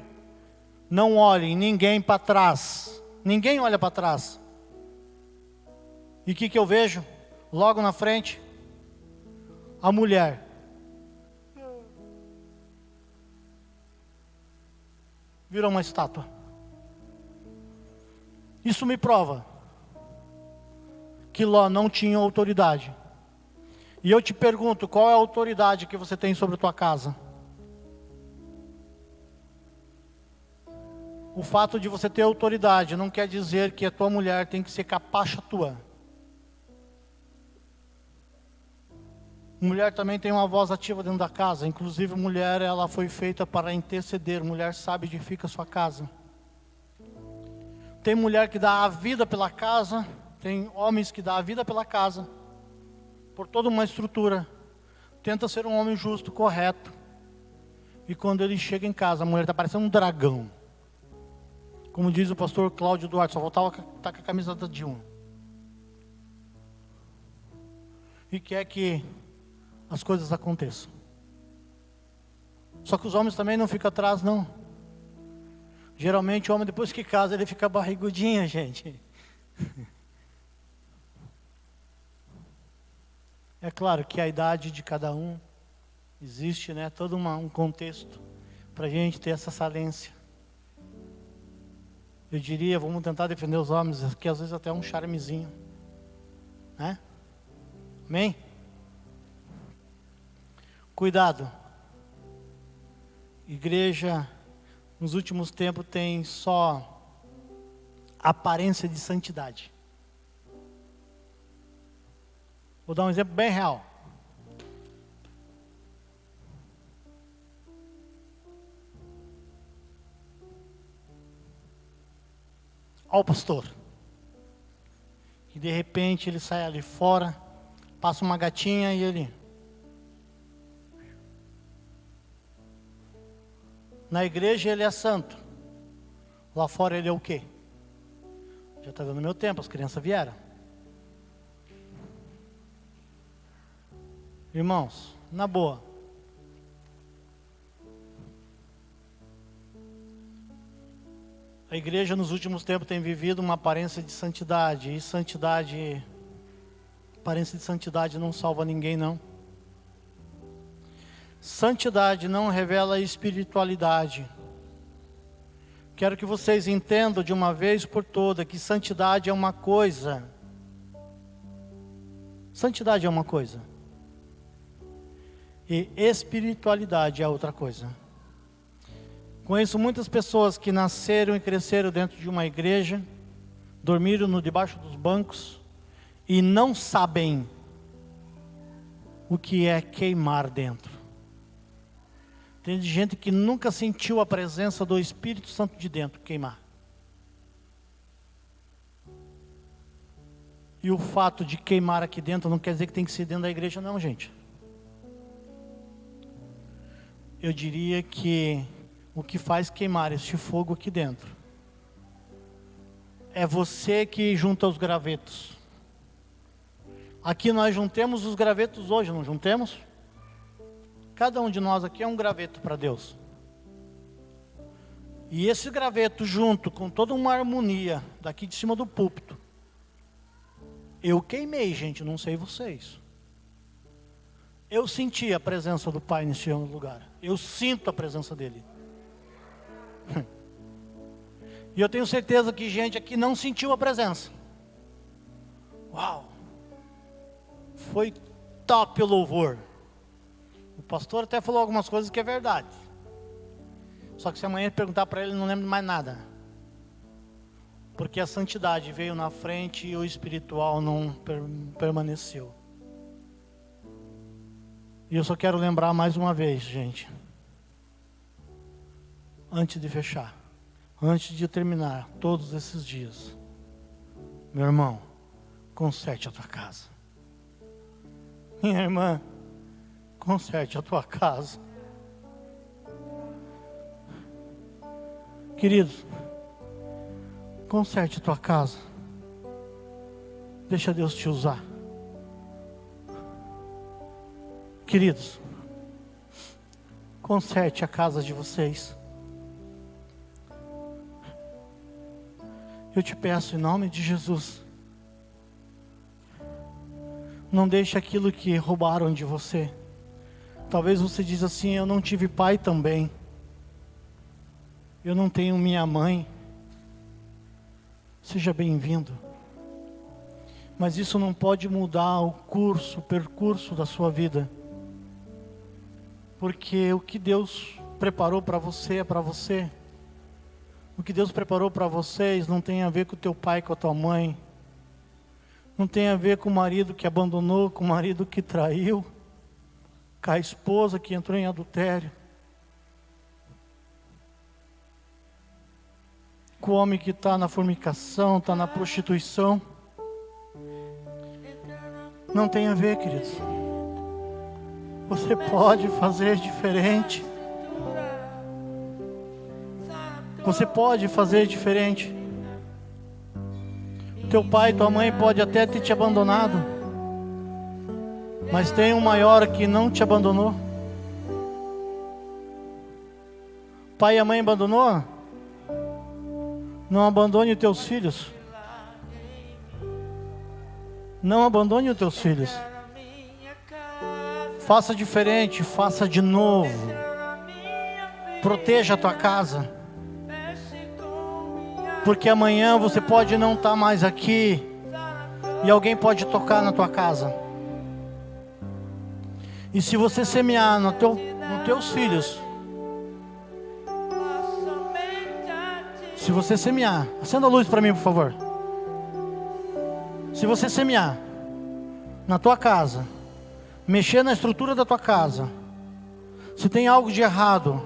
Não olhem ninguém para trás. Ninguém olha para trás. E o que eu vejo? Logo na frente, a mulher. Virou uma estátua. Isso me prova que Ló não tinha autoridade. E eu te pergunto, qual é a autoridade que você tem sobre a tua casa? O fato de você ter autoridade não quer dizer que a tua mulher tem que ser capacha tua. Mulher também tem uma voz ativa dentro da casa. Inclusive, mulher, ela foi feita para interceder. Mulher sabe edifica a sua casa. Tem mulher que dá a vida pela casa. Tem homens que dão a vida pela casa. Por toda uma estrutura. Tenta ser um homem justo, correto. E quando ele chega em casa, a mulher está parecendo um dragão. Como diz o pastor Cláudio Duarte, só voltava estar com a camisa da Dilma. E quer que as coisas aconteçam. Só que os homens também não ficam atrás, não. Geralmente o homem depois que casa, ele fica barrigudinho, gente. É claro que a idade de cada um existe, né? Todo um contexto para a gente ter essa salência. Eu diria, vamos tentar defender os homens, que às vezes até um charmezinho, né? Amém? Cuidado. Igreja, nos últimos tempos, tem só aparência de santidade. Vou dar um exemplo bem real. Olha o pastor. E de repente ele sai ali fora, passa uma gatinha e ele... Na igreja ele é santo. Lá fora ele é o quê? Já está dando meu tempo, as crianças vieram. Irmãos, na boa. A igreja nos últimos tempos tem vivido uma aparência de santidade. E aparência de santidade não salva ninguém, não. Santidade não revela espiritualidade. Quero que vocês entendam de uma vez por todas que santidade é uma coisa. Santidade é uma coisa. E espiritualidade é outra coisa. Conheço muitas pessoas que nasceram e cresceram dentro de uma igreja, dormiram debaixo dos bancos e não sabem o que é queimar dentro. Tem gente que nunca sentiu a presença do Espírito Santo de dentro queimar. E o fato de queimar aqui dentro não quer dizer que tem que ser dentro da igreja, não, gente. Eu diria que o que faz queimar este fogo aqui dentro é você que junta os gravetos. Aqui nós juntemos os gravetos hoje, não juntemos? Cada um de nós aqui é um graveto para Deus. E esse graveto junto com toda uma harmonia daqui de cima do púlpito. Eu queimei, gente, não sei vocês. Eu senti a presença do Pai nesse lugar. Eu sinto a presença dele. E eu tenho certeza que gente aqui não sentiu a presença. Uau! Foi top o louvor. O pastor até falou algumas coisas que é verdade. Só que se amanhã perguntar para ele, não lembro mais nada. Porque a santidade veio na frente e o espiritual não permaneceu. E eu só quero lembrar mais uma vez, gente. Antes de fechar. Antes de terminar todos esses dias. Meu irmão, conserte a tua casa. Minha irmã, conserte a tua casa. Queridos, conserte a tua casa. Deixa Deus te usar. Queridos, conserte a casa de vocês. Eu te peço em nome de Jesus, não deixe aquilo que roubaram de você. Talvez você diz assim: eu não tive pai também, eu não tenho minha mãe. Seja bem-vindo. Mas isso não pode mudar o percurso da sua vida. Porque o que Deus preparou para você é para você. O que Deus preparou para vocês não tem a ver com o teu pai, com a tua mãe. Não tem a ver com o marido que abandonou, com o marido que traiu, com a esposa que entrou em adultério, com o homem que está na fornicação, está na prostituição. Não tem a ver, queridos. Você pode fazer diferente. Você pode fazer diferente. Teu pai e tua mãe pode até ter te abandonado, mas tem um maior que não te abandonou. Pai e a mãe abandonou? Não abandone os teus filhos. Não abandone os teus filhos. Faça diferente, faça de novo. Proteja a tua casa. Porque amanhã você pode não estar mais aqui e alguém pode tocar na tua casa. E se você semear nos teus filhos, se você semear, acenda a luz para mim, por favor. Se você semear na tua casa, mexer na estrutura da tua casa, se tem algo de errado,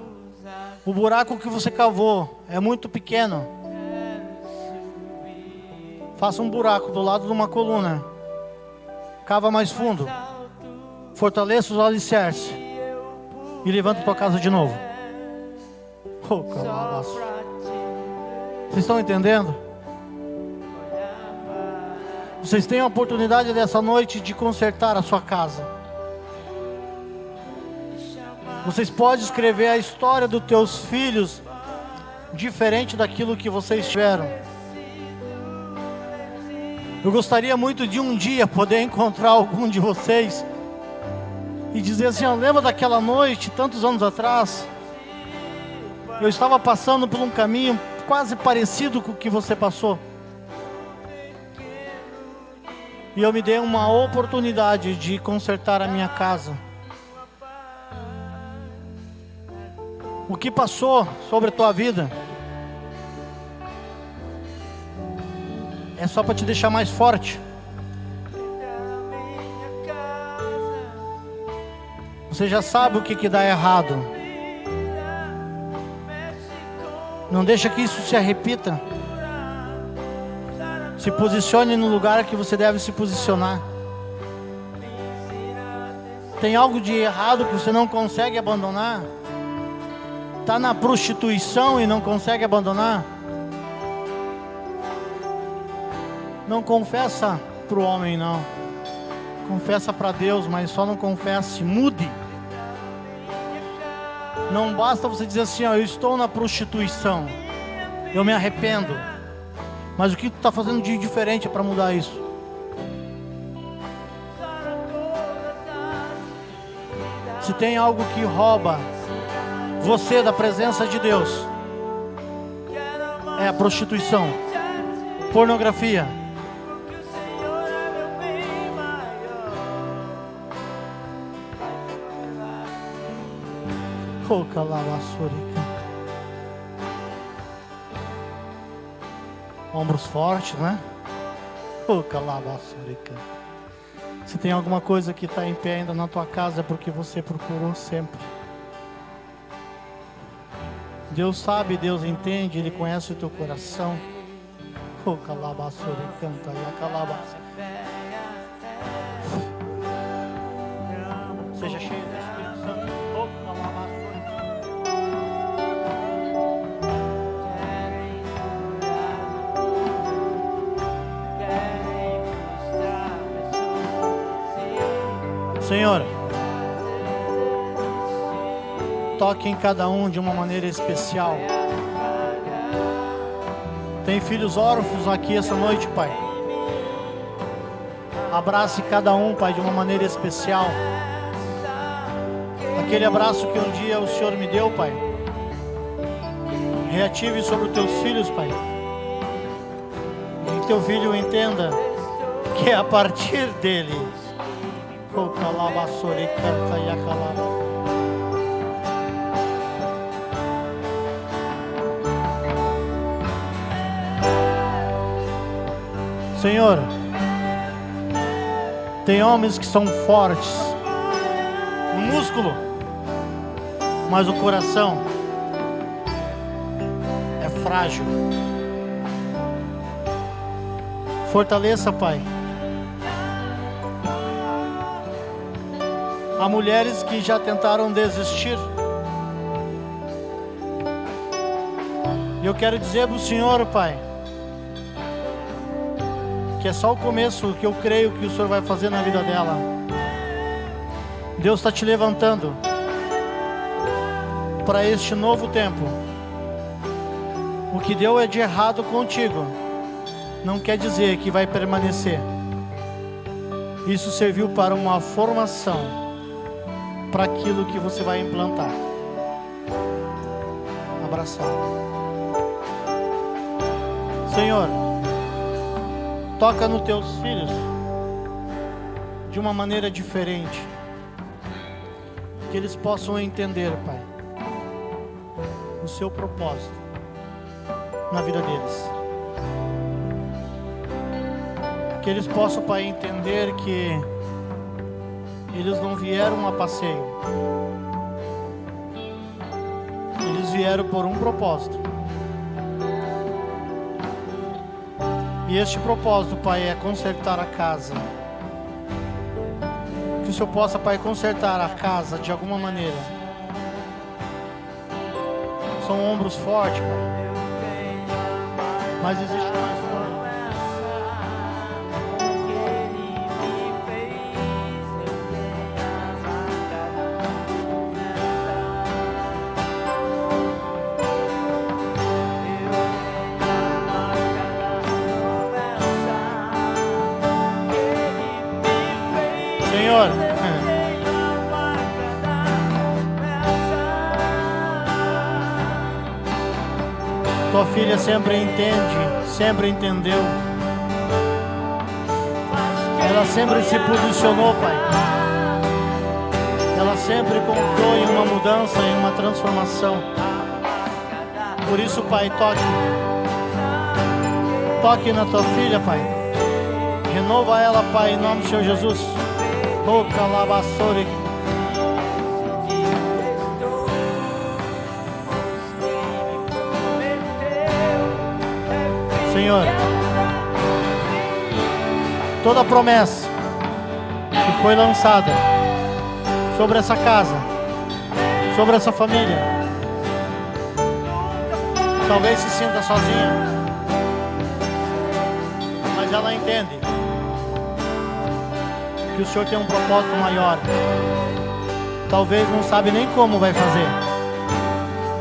o buraco que você cavou é muito pequeno, faça um buraco do lado de uma coluna, cava mais fundo, fortaleça os alicerces e levanta a tua casa de novo. Oh, calavaço. Vocês estão entendendo? Vocês têm a oportunidade dessa noite de consertar a sua casa. Vocês podem escrever a história dos teus filhos diferente daquilo que vocês tiveram. Eu gostaria muito de um dia poder encontrar algum de vocês e dizer assim: lembra daquela noite, tantos anos atrás? Eu estava passando por um caminho quase parecido com o que você passou. E eu me dei uma oportunidade de consertar a minha casa. O que passou sobre a tua vida é só para te deixar mais forte. Você já sabe o que dá errado. Não deixa que isso se repita. Se posicione no lugar que você deve se posicionar. Tem algo de errado que você não consegue abandonar? Está na prostituição e não consegue abandonar? Não confessa para o homem, não. Confessa para Deus, mas só não confesse. Mude. Não basta você dizer assim: eu estou na prostituição, eu me arrependo. Mas o que tu está fazendo de diferente para mudar isso? Se tem algo que rouba você da presença de Deus, é a prostituição, pornografia. Oh, calavaçorica. Ombros fortes, né? Oh, calavaçorica. Se tem alguma coisa que está em pé ainda na tua casa, é porque você procurou sempre. Deus sabe, Deus entende, Ele conhece o teu coração. Oh, calavaçorica, e a calabaça. Seja cheio do Espírito Santo. Oh, calavaçorica. Senhor, toque em cada um de uma maneira especial. Tem filhos órfãos aqui essa noite, Pai. Abrace cada um, Pai, de uma maneira especial. Aquele abraço que um dia o Senhor me deu, Pai. Reative sobre os teus filhos, Pai. Que teu filho entenda que é a partir dele. Senhor, tem homens que são fortes no músculo, mas o coração é frágil. Fortaleça, Pai. Há mulheres que já tentaram desistir. E eu quero dizer para o Senhor, Pai, que é só o começo que eu creio que o Senhor vai fazer na vida dela. Deus está te levantando para este novo tempo. O que deu de errado contigo não quer dizer que vai permanecer. Isso serviu para uma formação, para aquilo que você vai implantar. Abraçar. Senhor, toca nos teus filhos de uma maneira diferente, que eles possam entender, Pai, o seu propósito na vida deles. Que eles possam, Pai, entender que eles não vieram a passeio. Eles vieram por um propósito. E este propósito, Pai, é consertar a casa. Que o Senhor possa, Pai, consertar a casa de alguma maneira. São ombros fortes, Pai. Mas existe mais forte. Senhor, tua filha sempre entende, sempre entendeu. Ela sempre se posicionou, Pai. Ela sempre confiou em uma mudança, em uma transformação. Por isso, Pai, toque na tua filha, Pai. Renova ela, Pai, em nome do Senhor Jesus. Senhor, toda promessa que foi lançada sobre essa casa, sobre essa família, talvez se sinta sozinha, mas ela entende que o Senhor tem um propósito maior. Talvez não sabe nem como vai fazer,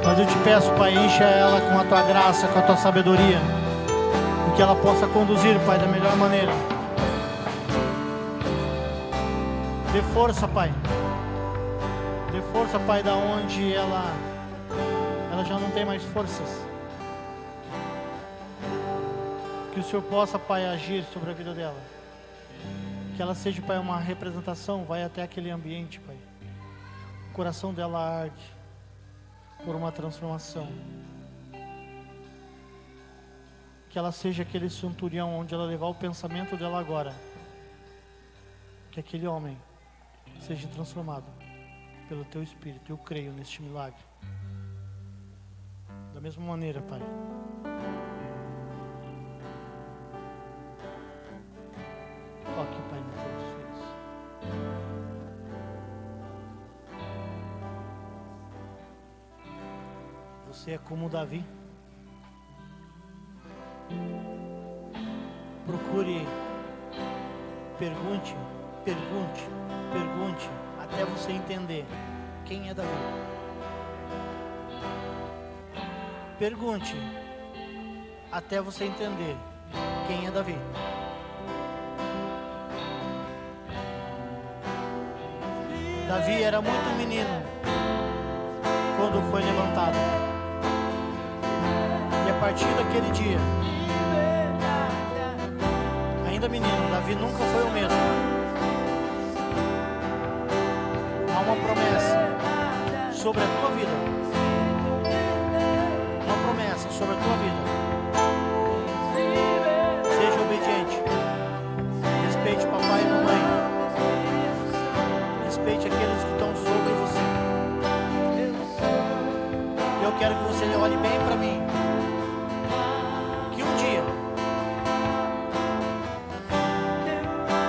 mas eu te peço, Pai, encha ela com a tua graça, com a tua sabedoria, e que ela possa conduzir, Pai, da melhor maneira. Dê força, Pai. Dê força, Pai, da onde ela já não tem mais forças. Que o Senhor possa, Pai, agir sobre a vida dela. Que ela seja, Pai, uma representação, vai até aquele ambiente, Pai. O coração dela arde por uma transformação. Que ela seja aquele centurião onde ela levar o pensamento dela agora. Que aquele homem seja transformado pelo Teu Espírito. Eu creio neste milagre. Da mesma maneira, Pai. Toque, Pai, nos teus filhos. Você é como Davi. Procure, pergunte Pergunte até você entender quem é Davi. Pergunte até você entender quem é Davi. Davi era muito menino quando foi levantado. E a partir daquele dia, ainda menino, Davi nunca foi o mesmo. Há uma promessa sobre a tua vida. Uma promessa sobre a tua vida. Seja obediente. Respeite papai e mamãe. Respeite aqueles que estão sobre você. Eu quero que você olhe bem para mim. Que um dia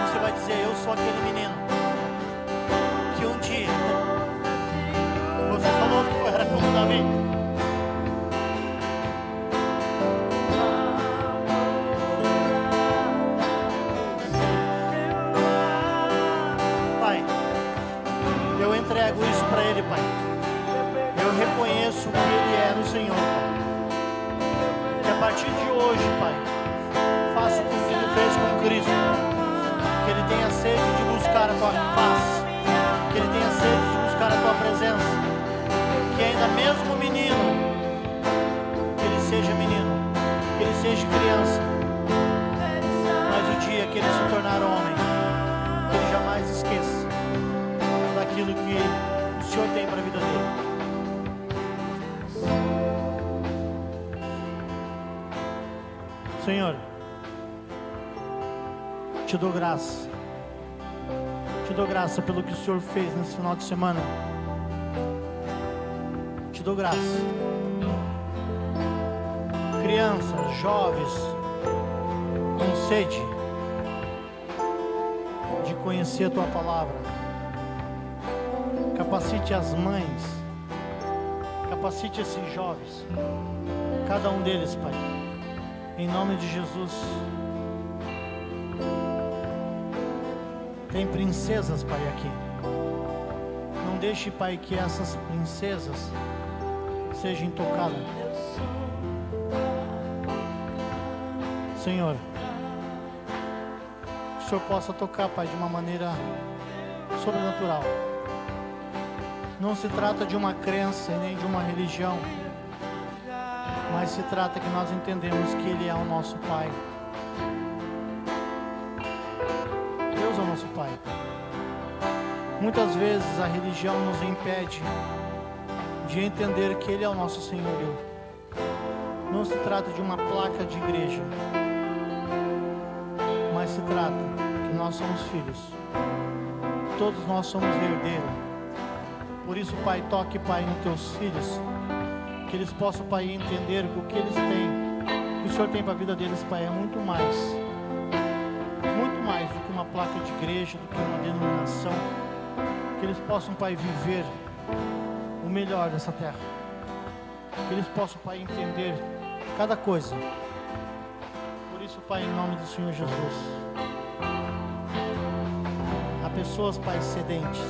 você vai dizer: eu sou aquele menino. Que um dia você falou que eu era como Davi. Pai, eu entrego isso para Ele, Pai. Eu reconheço o que Ele é no Senhor, Pai. Que a partir de hoje, Pai, faça o que o Filho fez com Cristo. Que Ele tenha sede de buscar a Tua face. Que Ele tenha sede de buscar a Tua presença. Que ainda mesmo menino, que Ele seja menino, que Ele seja criança. Mas o dia que Ele se tornar homem, que Ele jamais esqueça daquilo que o Senhor tem para a vida dele. Senhor, te dou graça. Te dou graça pelo que o Senhor fez nesse final de semana. Te dou graça. Crianças, jovens, com sede de conhecer a Tua palavra. Capacite as mães. Capacite esses jovens. Cada um deles, Pai. Em nome de Jesus. Tem princesas, Pai, aqui. Não deixe, Pai, que essas princesas sejam tocadas. Senhor, que o Senhor possa tocar, Pai, de uma maneira sobrenatural. Não se trata de uma crença e nem de uma religião, mas se trata que nós entendemos que Ele é o nosso Pai. Deus é o nosso Pai. Muitas vezes a religião nos impede de entender que Ele é o nosso Senhorio. Não se trata de uma placa de igreja, mas se trata que nós somos filhos. Todos nós somos herdeiros. Por isso, Pai, toque, Pai, nos Teus filhos, que eles possam, Pai, entender que o que eles têm, que o Senhor tem para a vida deles, Pai, é muito mais do que uma placa de igreja, do que uma denominação. Que eles possam, Pai, viver o melhor dessa terra. Que eles possam, Pai, entender cada coisa. Por isso, Pai, em nome do Senhor Jesus, há pessoas, Pai, sedentes,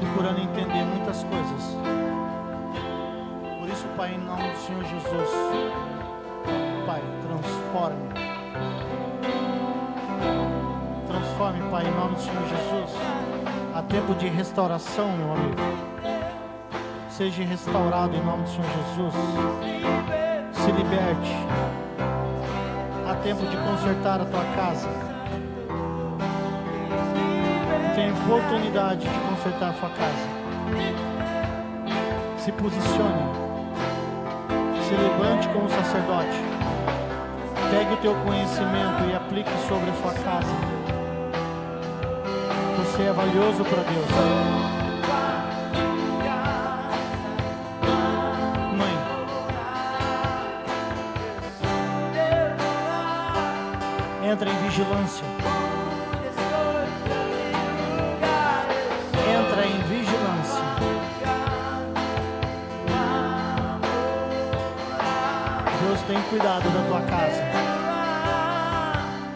procurando entender muitas coisas. Por isso, Pai, em nome do Senhor Jesus, Pai, transforme, Pai, em nome do Senhor Jesus. Há tempo de restauração, meu amigo. Seja restaurado em nome do Senhor Jesus. Se liberte. Há tempo de consertar a tua casa. Tem oportunidade de consertar a sua casa. Se posicione. Se levante como sacerdote. Pegue o teu conhecimento e aplique sobre a sua casa. Você é valioso para Deus. Mãe, entra em vigilância. Entra em vigilância. Deus tem cuidado da tua casa.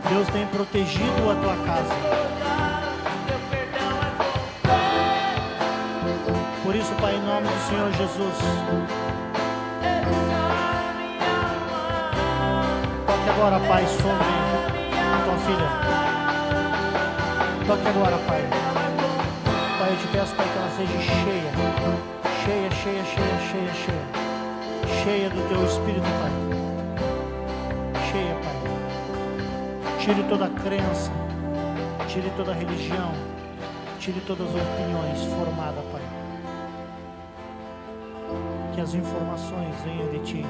Deus tem protegido a tua casa. Por isso, Pai, em nome do Senhor Jesus, toque agora, Pai, sobre a tua filha. Toque agora, Pai. Pai, eu te peço, Pai, que ela seja cheia. Cheia, cheia, cheia, cheia, cheia. Cheia do teu Espírito, Pai. Cheia, Pai. Tire toda a crença, tire toda a religião, tire todas as opiniões formadas, Pai. Que as informações venham de Ti,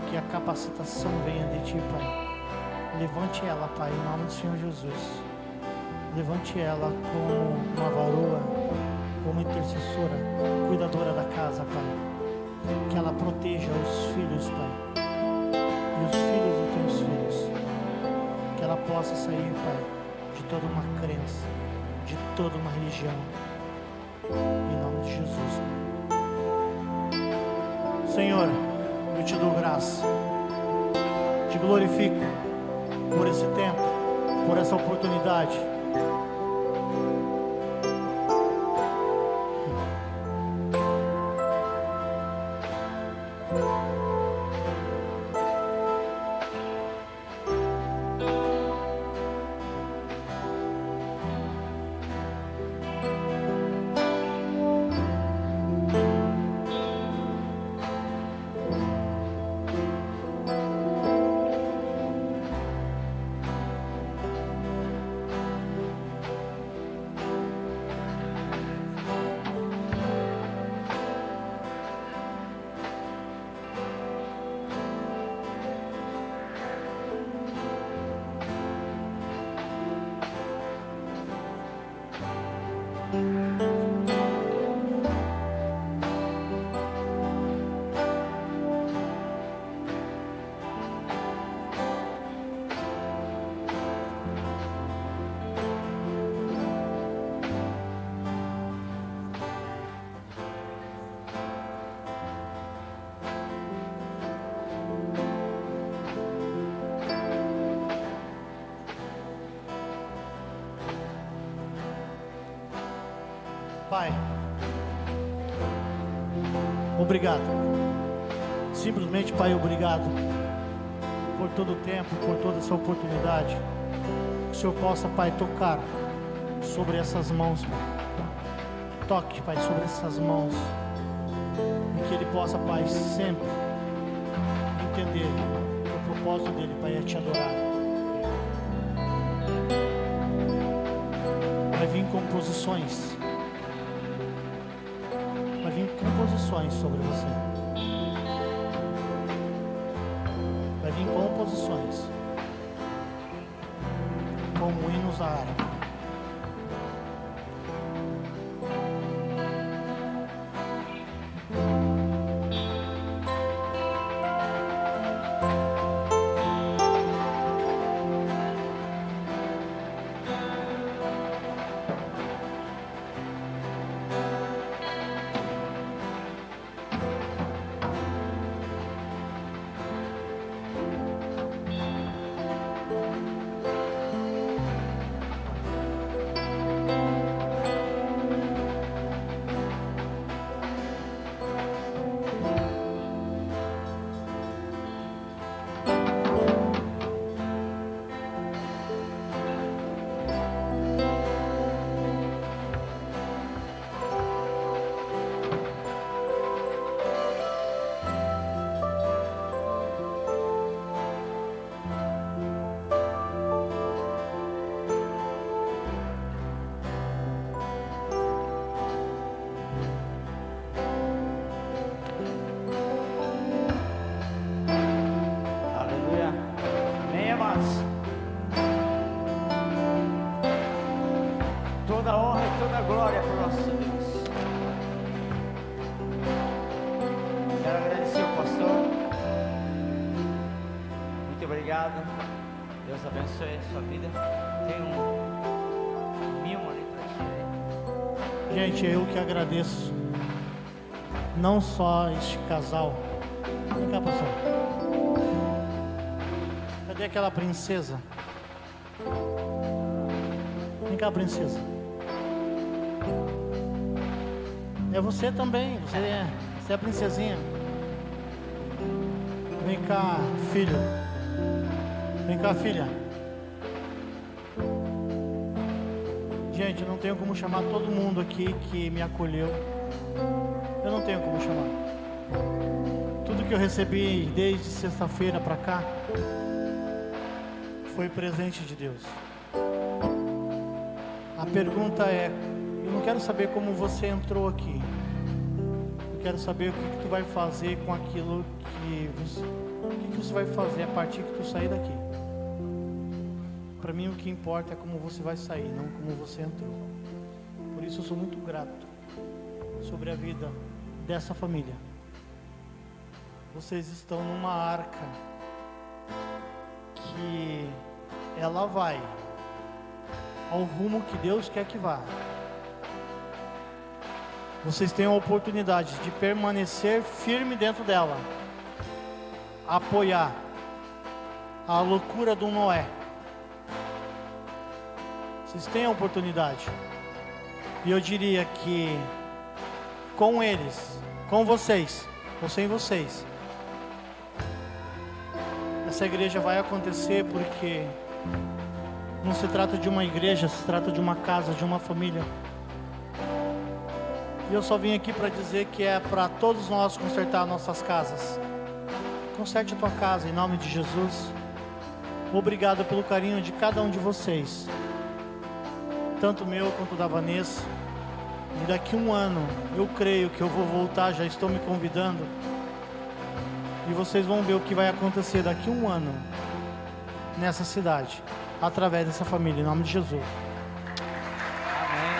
que a capacitação venha de Ti, Pai. Levante ela, Pai, em nome do Senhor Jesus. Levante ela como uma varoa, como intercessora, cuidadora da casa, Pai. Que ela proteja os filhos, Pai, e os filhos dos teus filhos. Que ela possa sair, Pai, de toda uma crença, de toda uma religião. Em nome de Jesus. Senhor, eu te dou graça, te glorifico por esse tempo, por essa oportunidade. Pai, obrigado. Simplesmente, Pai, obrigado por todo o tempo, por toda essa oportunidade. Que o Senhor possa, Pai, tocar sobre essas mãos, Pai. Toque, Pai, sobre essas mãos. E que ele possa, Pai, sempre entender que o propósito dele, Pai, é te adorar. Vai vir composições. Vai vir composições sobre você. Vai vir composições como hinos da harpa. Toda honra e toda glória para o nosso Deus. Quero agradecer ao pastor. Muito obrigado. Deus abençoe a sua vida. Tem um mimo ali para ti. Gente, eu que agradeço. Não só este casal. Vem cá, pastor. Cadê aquela princesa? Vem cá, princesa. É você também, você é a princesinha. Vem cá, filho. Vem cá, filha. Gente, eu não tenho como chamar todo mundo aqui que me acolheu. Eu não tenho como chamar. Tudo que eu recebi desde sexta-feira para cá foi presente de Deus. A pergunta é, eu não quero saber como você entrou aqui. Eu quero saber o que tu vai fazer com aquilo o que você vai fazer a partir que tu sair daqui. Para mim o que importa é como você vai sair, não como você entrou. Por isso eu sou muito grato sobre a vida dessa família. Vocês estão numa arca que ela vai ao rumo que Deus quer que vá. Vocês têm a oportunidade de permanecer firme dentro dela, apoiar a loucura do Noé. Vocês têm a oportunidade. E eu diria que com eles, com vocês, ou sem vocês, essa igreja vai acontecer, porque não se trata de uma igreja, se trata de uma casa, de uma família. E eu só vim aqui para dizer que é para todos nós consertar nossas casas. Conserte a tua casa em nome de Jesus. Obrigado pelo carinho de cada um de vocês, tanto meu quanto da Vanessa. E daqui a um ano eu creio que eu vou voltar, já estou me convidando. E vocês vão ver o que vai acontecer daqui a um ano nessa cidade, através dessa família, em nome de Jesus. Amém.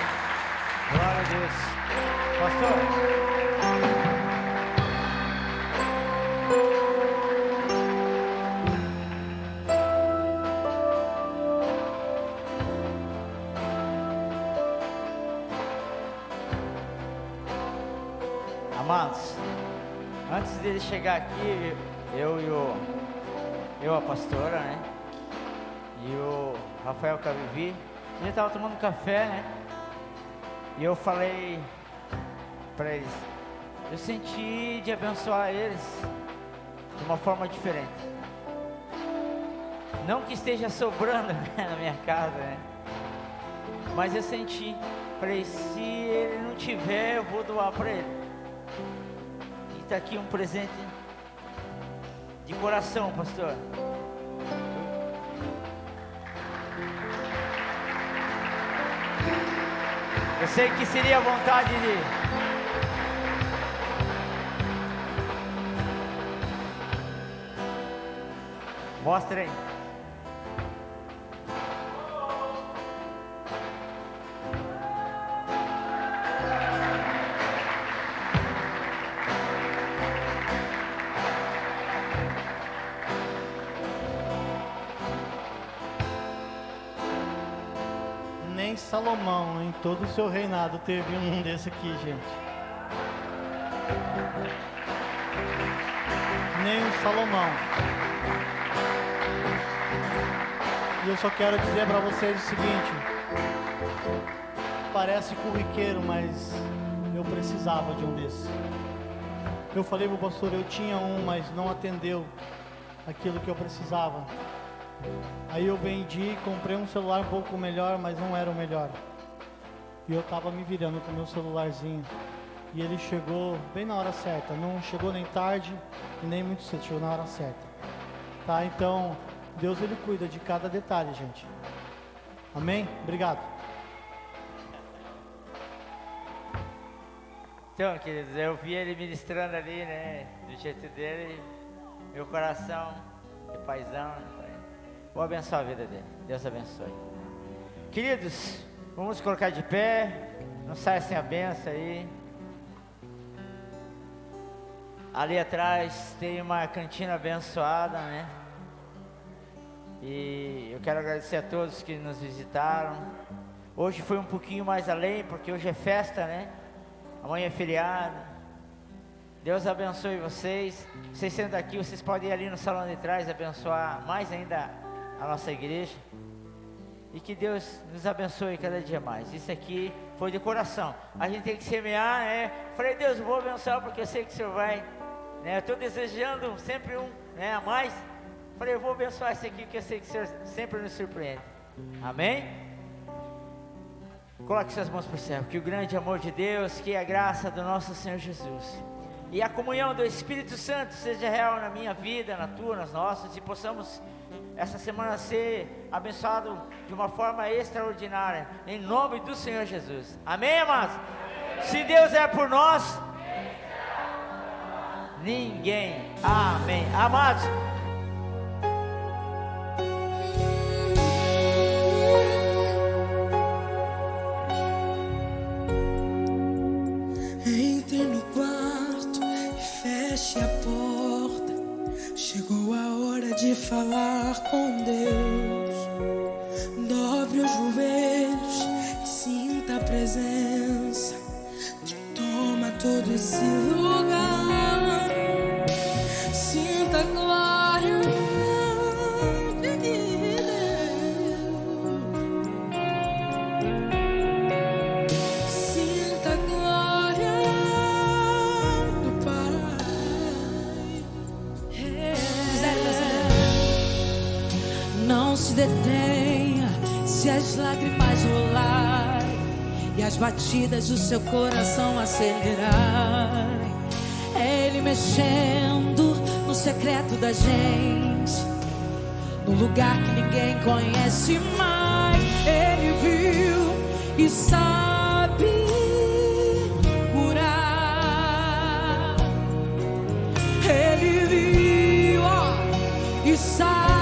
Glória a Deus. Pastor. Amados, antes dele chegar aqui, eu a pastora, né? E o Rafael Cavivi, a gente estava tomando café, né? E eu falei para eles, eu senti de abençoar eles de uma forma diferente. Não que esteja sobrando, né, na minha casa, né? Mas eu senti, falei, se ele não tiver, eu vou doar para ele. E está aqui um presente de coração, pastor. Eu sei que seria vontade de... Mostra aí. Nem Salomão, em todo o seu reinado, teve um desse aqui, gente. Nem o Salomão. E eu só quero dizer para vocês o seguinte: parece corriqueiro, mas eu precisava de um desses. Eu falei pro pastor, eu tinha um, mas não atendeu aquilo que eu precisava. Aí eu vendi, comprei um celular um pouco melhor, mas não era o melhor. E eu tava me virando com o meu celularzinho. E ele chegou bem na hora certa, não chegou nem tarde e nem muito cedo, chegou na hora certa. Tá, então, Deus ele cuida de cada detalhe, gente. Amém? Obrigado. Então, queridos, eu vi ele ministrando ali, né? Do jeito dele, meu coração de paizão. Vou abençoar a vida dele. Deus abençoe. Queridos, vamos colocar de pé. Não saia sem a benção aí. Ali atrás tem uma cantina abençoada, né? E eu quero agradecer a todos que nos visitaram. Hoje foi um pouquinho mais além, porque hoje é festa, né? Amanhã é feriado. Deus abençoe vocês. Vocês sendo aqui, vocês podem ir ali no salão de trás abençoar mais ainda a nossa igreja. E que Deus nos abençoe cada dia mais. Isso aqui foi de coração. A gente tem que semear, né? Falei, Deus, eu vou abençoar porque eu sei que o Senhor vai, né? Eu estou desejando sempre um, né, a mais. Falei, eu vou abençoar esse aqui porque eu sei que o Senhor sempre nos surpreende. Amém? Coloque suas mãos para o céu. Que o grande amor de Deus, que a graça do nosso Senhor Jesus e a comunhão do Espírito Santo seja real na minha vida, na tua, nas nossas, e possamos essa semana ser abençoado de uma forma extraordinária, em nome do Senhor Jesus. Amém, amados? Se Deus é por nós, ninguém. Amém. Amados, entre no quarto e feche a porta. Chegou a hora de falar com Deus. Dobre os joelhos e sinta a presença que toma todo esse lugar. Sinta a glória de Deus. Sinta a glória do Pai. Não se detenha se as lágrimas rolarem e as batidas do seu coração acelerarem. É Ele mexendo no secreto da gente, no lugar que ninguém conhece mais. Ele viu e sabe curar. Ele viu, ó, e sabe